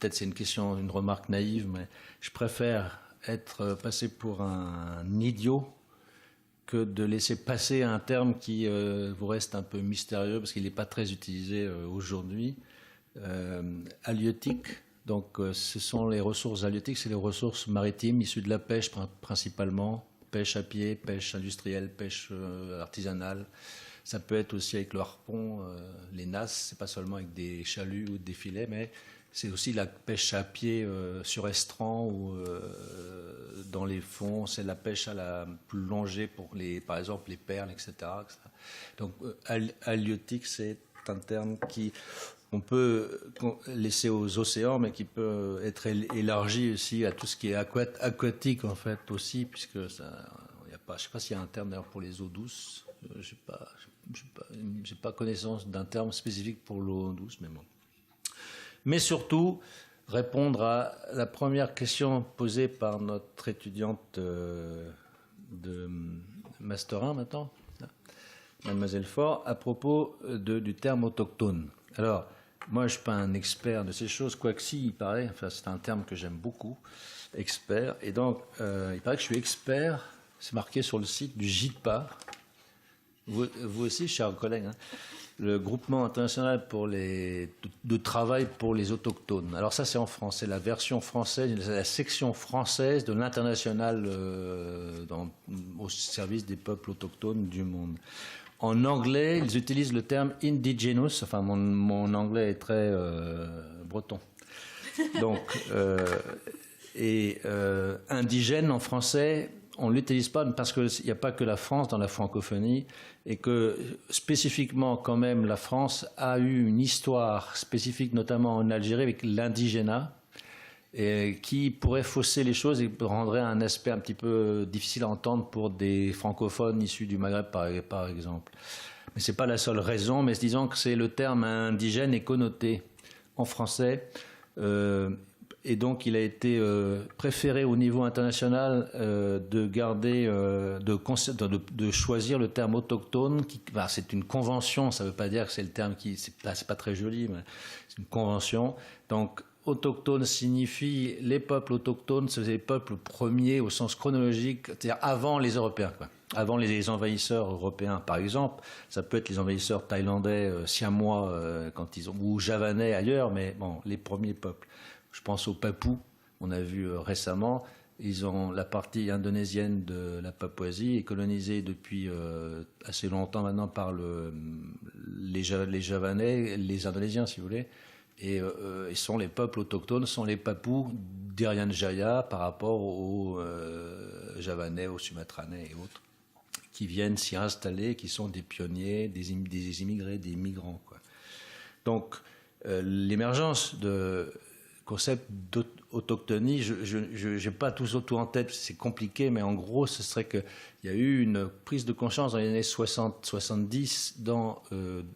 S1: peut-être c'est une remarque naïve, mais je préfère être passé pour un idiot que de laisser passer un terme qui vous reste un peu mystérieux parce qu'il n'est pas très utilisé aujourd'hui. Halieutique, donc ce sont les ressources halieutiques, c'est les ressources maritimes issues de la pêche principalement, pêche à pied, pêche industrielle, pêche artisanale. Ça peut être aussi avec le harpon, les nasses, c'est pas seulement avec des chaluts ou des filets, mais c'est aussi la pêche à pied sur estran ou dans les fonds, c'est la pêche à la plongée pour par exemple les perles, etc. Donc halieutique, c'est un terme qui on peut laisser aux océans, mais qui peut être élargi aussi à tout ce qui est aquatique en fait aussi, puisque ça, je ne sais pas s'il y a un terme d'ailleurs pour les eaux douces. J'ai pas connaissance d'un terme spécifique pour l'eau douce, mais bon. Mais surtout, répondre à la première question posée par notre étudiante de Master 1 maintenant, Mademoiselle Faure, à propos du terme autochtone. Alors, moi, je ne suis pas un expert de ces choses, quoique si, il paraît, enfin, c'est un terme que j'aime beaucoup, expert, et donc, il paraît que je suis expert, c'est marqué sur le site du JITPA, vous aussi, chers collègues, hein, le groupement international de travail pour les autochtones. Alors ça, c'est en France, c'est la version française, c'est la section française de l'international au service des peuples autochtones du monde. En anglais, ils utilisent le terme indigenous, enfin mon anglais est très breton. Donc, indigène en français, on ne l'utilise pas parce qu'il n'y a pas que la France dans la francophonie et que spécifiquement quand même la France a eu une histoire spécifique notamment en Algérie avec l'indigénat et qui pourrait fausser les choses et rendrait un aspect un petit peu difficile à entendre pour des francophones issus du Maghreb par exemple. Mais ce n'est pas la seule raison, mais disons que c'est le terme indigène est connoté en français. Et donc, il a été préféré au niveau international de garder, de choisir le terme autochtone. C'est une convention, ça ne veut pas dire que c'est le terme qui, c'est pas très joli, mais c'est une convention. Donc, autochtone signifie les peuples autochtones, c'est les peuples premiers au sens chronologique, c'est-à-dire avant les Européens, quoi. Avant les envahisseurs européens, par exemple. Ça peut être les envahisseurs thaïlandais, siamois, ou javanais ailleurs, mais bon, les premiers peuples. Je pense aux Papous, on a vu récemment, ils ont la partie indonésienne de la Papouasie est colonisée depuis assez longtemps maintenant par les Javanais, les Indonésiens si vous voulez, et ils sont les peuples autochtones, sont les Papous d'Irian Jaya par rapport aux Javanais, aux Sumatranais et autres, qui viennent s'y installer, qui sont des pionniers, des immigrés, des migrants, quoi. Donc l'émergence de concept d'autochtonie, je n'ai pas tous autour en tête, c'est compliqué, mais en gros, ce serait qu'il y a eu une prise de conscience dans les années 60-70,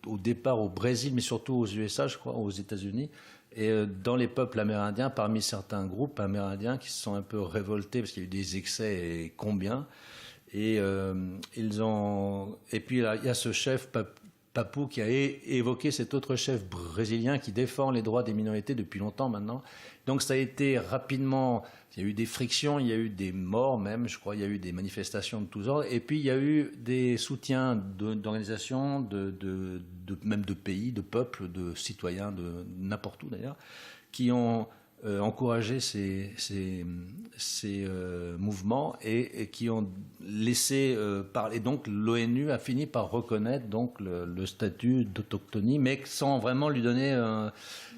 S1: au départ au Brésil, mais surtout aux USA, je crois, aux États-Unis, et dans les peuples amérindiens, parmi certains groupes amérindiens qui se sont un peu révoltés, parce qu'il y a eu des excès, et combien, et puis là, il y a ce chef Papou qui a évoqué cet autre chef brésilien qui défend les droits des minorités depuis longtemps maintenant. Donc ça a été rapidement, il y a eu des frictions, il y a eu des morts même, je crois, il y a eu des manifestations de tous ordres, et puis il y a eu des soutiens d'organisations, même de pays, de peuples, de citoyens, de n'importe où d'ailleurs, qui ont encouragé ces mouvements et qui ont laissé parler. Donc l'ONU a fini par reconnaître donc le statut d'autochtonie, mais sans vraiment lui donner.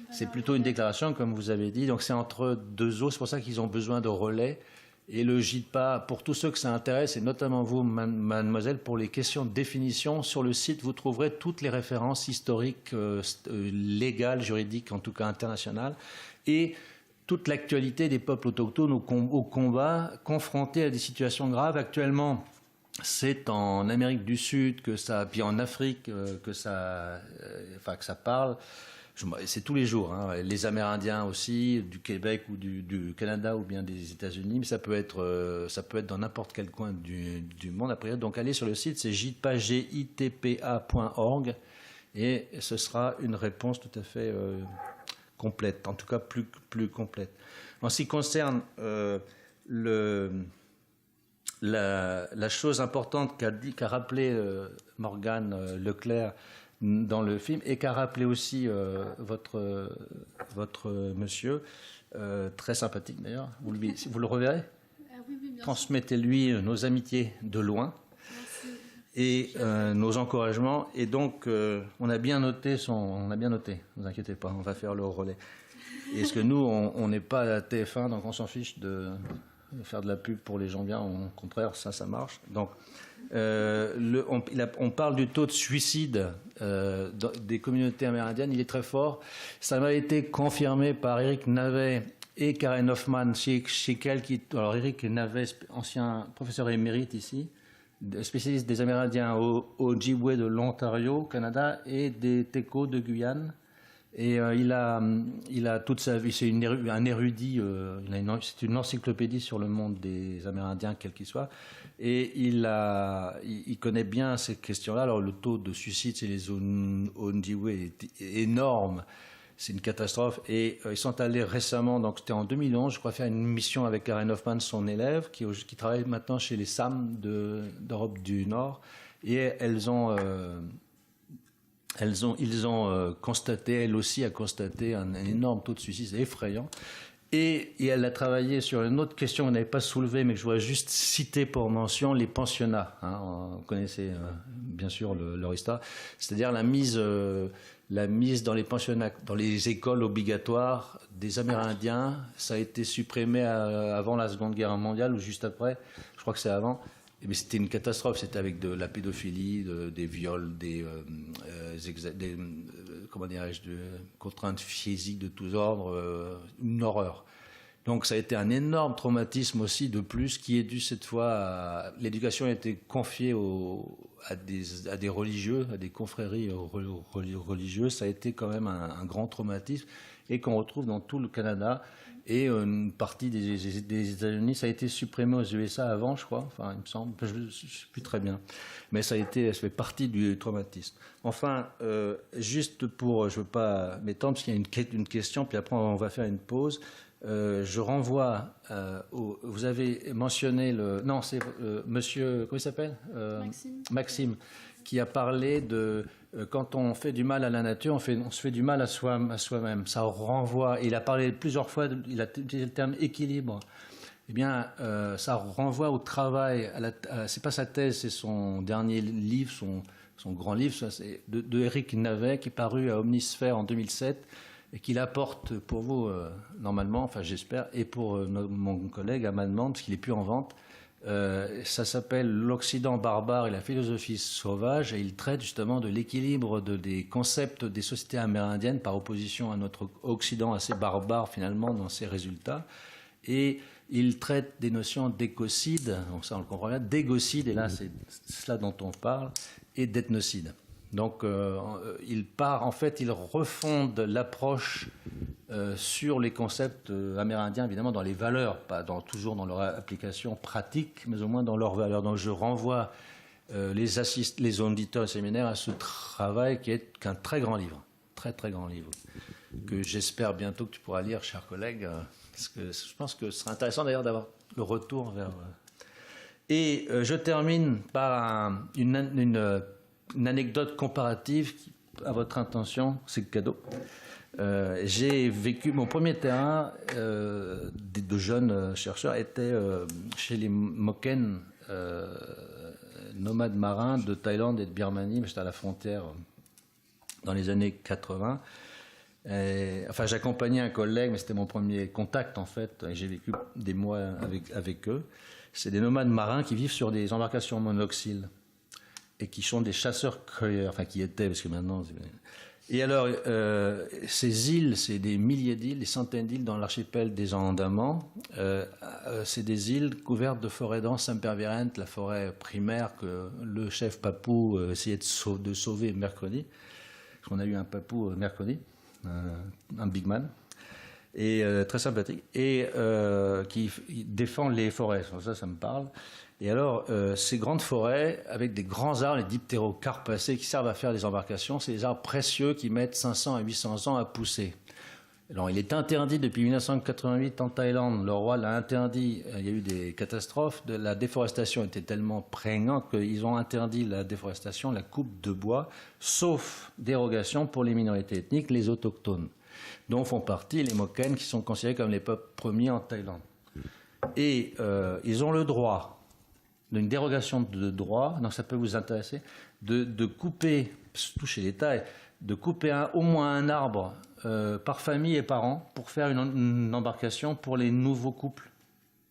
S1: C'est plutôt une déclaration, comme vous avez dit. Donc c'est entre deux eaux. C'est pour ça qu'ils ont besoin de relais. Et le JITPA, pour tous ceux que ça intéresse, et notamment vous, mademoiselle, pour les questions de définition, sur le site, vous trouverez toutes les références historiques, légales, juridiques, en tout cas internationales, et toute l'actualité des peuples autochtones au combat, confrontés à des situations graves. Actuellement, c'est en Amérique du Sud que ça, puis en Afrique que ça parle. C'est tous les jours, hein. Les Amérindiens aussi, du Québec ou du Canada ou bien des États-Unis, mais ça peut être dans n'importe quel coin du monde. Après, donc allez sur le site, c'est jitpa.org et ce sera une réponse tout à fait complète, en tout cas plus complète. En ce qui concerne la chose importante qu'a rappelé Morgane Leclerc dans le film et qu'a rappelé aussi votre monsieur, très sympathique d'ailleurs, vous le reverrez,
S2: oui, bien
S1: transmettez-lui nos amitiés de loin. Et nos encouragements. Et donc, on a bien noté, ne vous inquiétez pas, on va faire le relais. Et parce que nous, on n'est pas à TF1, donc on s'en fiche de faire de la pub pour les gens bien. Au contraire, ça marche. Donc, on parle du taux de suicide des communautés amérindiennes. Il est très fort. Ça m'a été confirmé par Eric Navet et Karen Hoffman chez alors, Eric Navet, ancien professeur émérite ici, spécialiste des Amérindiens au Ojibwe de l'Ontario, au Canada, et des Téco de Guyane. Et il a toute sa vie, c'est un érudit, c'est une encyclopédie sur le monde des Amérindiens, quel qu'il soit. Et il connaît bien ces questions-là. Alors le taux de suicide chez les Ojibwe est énorme. C'est une catastrophe. Et ils sont allés récemment, donc c'était en 2011, je crois, faire une mission avec Karen Hoffman, son élève, qui travaille maintenant chez les SAM d'Europe du Nord. Et elles ont ils ont constaté, elle aussi a constaté un énorme taux de suicide, c'est effrayant. Et elle a travaillé sur une autre question qu'on n'avait pas soulevée, mais que je voudrais juste citer pour mention, les pensionnats. Vous connaissez bien sûr leur histoire, c'est-à-dire la mise dans les pensionnats, dans les écoles obligatoires des Amérindiens. Ça a été supprimé avant la Seconde Guerre mondiale ou juste après, je crois que c'est avant. Mais c'était une catastrophe, c'était avec de la pédophilie, des viols, comment dirais-je, de contraintes physiques de tous ordres, une horreur. Donc ça a été un énorme traumatisme aussi de plus, qui est dû cette fois à... L'éducation a été confiée à des religieux, à des confréries religieuses. Ça a été quand même un grand traumatisme et qu'on retrouve dans tout le Canada. Et une partie des États-Unis, ça a été supprimé aux USA avant, je crois. Enfin, il me semble, je ne sais plus très bien. Mais ça fait partie du traumatisme. Enfin, juste pour, je ne veux pas m'étendre, parce qu'il y a une question, puis après on va faire une pause. Je renvoie vous avez mentionné non, c'est monsieur, comment il s'appelle Maxime, qui a parlé de quand on fait du mal à la nature, on se fait du mal à soi-même. Ça renvoie, il a parlé plusieurs fois, il a utilisé le terme équilibre. Eh bien, ça renvoie au travail, c'est pas sa thèse, c'est son dernier livre, son grand livre, ça, c'est de Éric Navet, qui est paru à Omnisphère en 2007, et qu'il apporte pour vous, normalement, enfin j'espère, et pour mon collègue Amandement, parce qu'il n'est plus en vente. Ça s'appelle L'Occident barbare et la philosophie sauvage, et il traite justement de l'équilibre des concepts des sociétés amérindiennes par opposition à notre Occident assez barbare finalement dans ses résultats. Et il traite des notions d'écocide, donc ça on le comprend bien, d'égocide, et là c'est cela dont on parle, et d'ethnocide. Donc il refonde l'approche sur les concepts amérindiens, évidemment dans les valeurs, pas toujours dans leur application pratique, mais au moins dans leurs valeurs. Donc je renvoie les auditeurs et séminaires à ce travail qui est qu'un très grand livre, très très grand livre, que j'espère bientôt que tu pourras lire, cher collègue, parce que je pense que ce sera intéressant d'ailleurs d'avoir le retour vers... Et je termine par une anecdote comparative à votre intention, c'est le cadeau. J'ai vécu mon premier terrain de jeunes chercheurs était chez les Moken, nomades marins de Thaïlande et de Birmanie, mais j'étais à la frontière dans les années 80. Enfin, j'accompagnais un collègue, mais c'était mon premier contact en fait, et j'ai vécu des mois avec eux. C'est des nomades marins qui vivent sur des embarcations monoxyles et qui sont des chasseurs-cueilleurs, enfin qui étaient, parce que maintenant... Et alors, ces îles, c'est des milliers d'îles, des centaines d'îles dans l'archipel des Andamans. C'est des îles couvertes de forêts denses sempervirentes, la forêt primaire que le chef papou essayait de sauver mercredi. Parce qu'on a eu un papou mercredi, un big man, et très sympathique, et qui défend les forêts. Ça me parle. Et alors, ces grandes forêts, avec des grands arbres, les diptérocarpacées, qui servent à faire des embarcations, c'est des arbres précieux qui mettent 500 à 800 ans à pousser. Alors, il est interdit depuis 1988 en Thaïlande. Le roi l'a interdit. Il y a eu des catastrophes. La déforestation était tellement prégnante qu'ils ont interdit la déforestation, la coupe de bois, sauf dérogation pour les minorités ethniques, les autochtones, dont font partie les Moken, qui sont considérés comme les peuples premiers en Thaïlande. Et ils ont le droit d'une dérogation de droit, donc ça peut vous intéresser, de couper, surtout chez les Thaïs, de couper au moins un arbre par famille et par an pour faire une embarcation pour les nouveaux couples.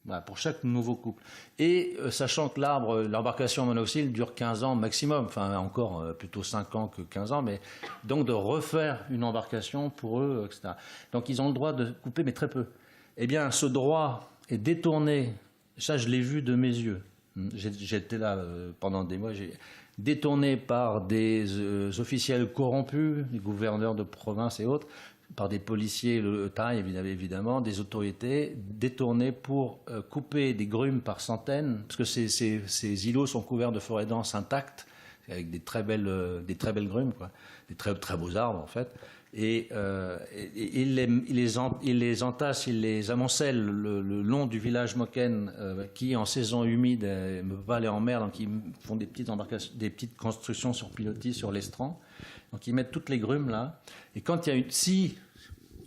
S1: Voilà, pour chaque nouveau couple. Et sachant que l'embarcation monoxyle dure 15 ans maximum, enfin encore plutôt 5 ans que 15 ans, mais donc de refaire une embarcation pour eux, etc. Donc ils ont le droit de couper, mais très peu. Eh bien, ce droit est détourné, ça je l'ai vu de mes yeux. J'étais là pendant des mois, détourné par des officiels corrompus, des gouverneurs de province et autres, par des policiers thaïs évidemment, des autorités, détournés pour couper des grumes par centaines, parce que ces îlots sont couverts de forêts denses intactes, avec des très belles grumes, quoi, des très, très beaux arbres en fait. Et il les entasse, il les amoncelle le long du village Moken, qui en saison humide ne peut pas aller en mer, donc ils font des petites constructions sur pilotis sur l'estran. Donc ils mettent toutes les grumes là. Et quand il y a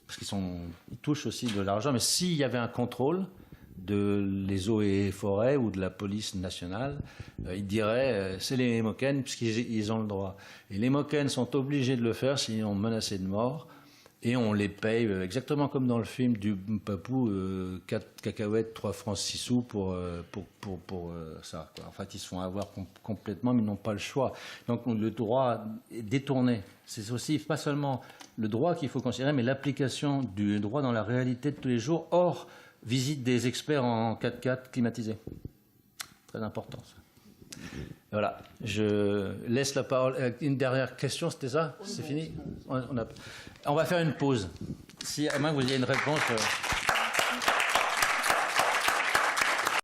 S1: parce ils touchent aussi de l'argent, mais s'il y avait un contrôle de les eaux et forêts ou de la police nationale, ils diraient c'est les Moken puisqu'ils ont le droit. Et les Moken sont obligés de le faire sinon menacés de mort, et on les paye exactement comme dans le film du Papou, 4 cacahuètes, 3 francs 6 sous pour ça, quoi. En fait, ils se font avoir complètement, mais ils n'ont pas le choix. Donc le droit est détourné. C'est aussi pas seulement le droit qu'il faut considérer, mais l'application du droit dans la réalité de tous les jours, hors visite des experts en 4x4 climatisés. Très important, ça. Voilà, je laisse la parole. Une dernière question, c'était ça? C'est fini? On va faire une pause. Si, à moins que vous ayez une réponse...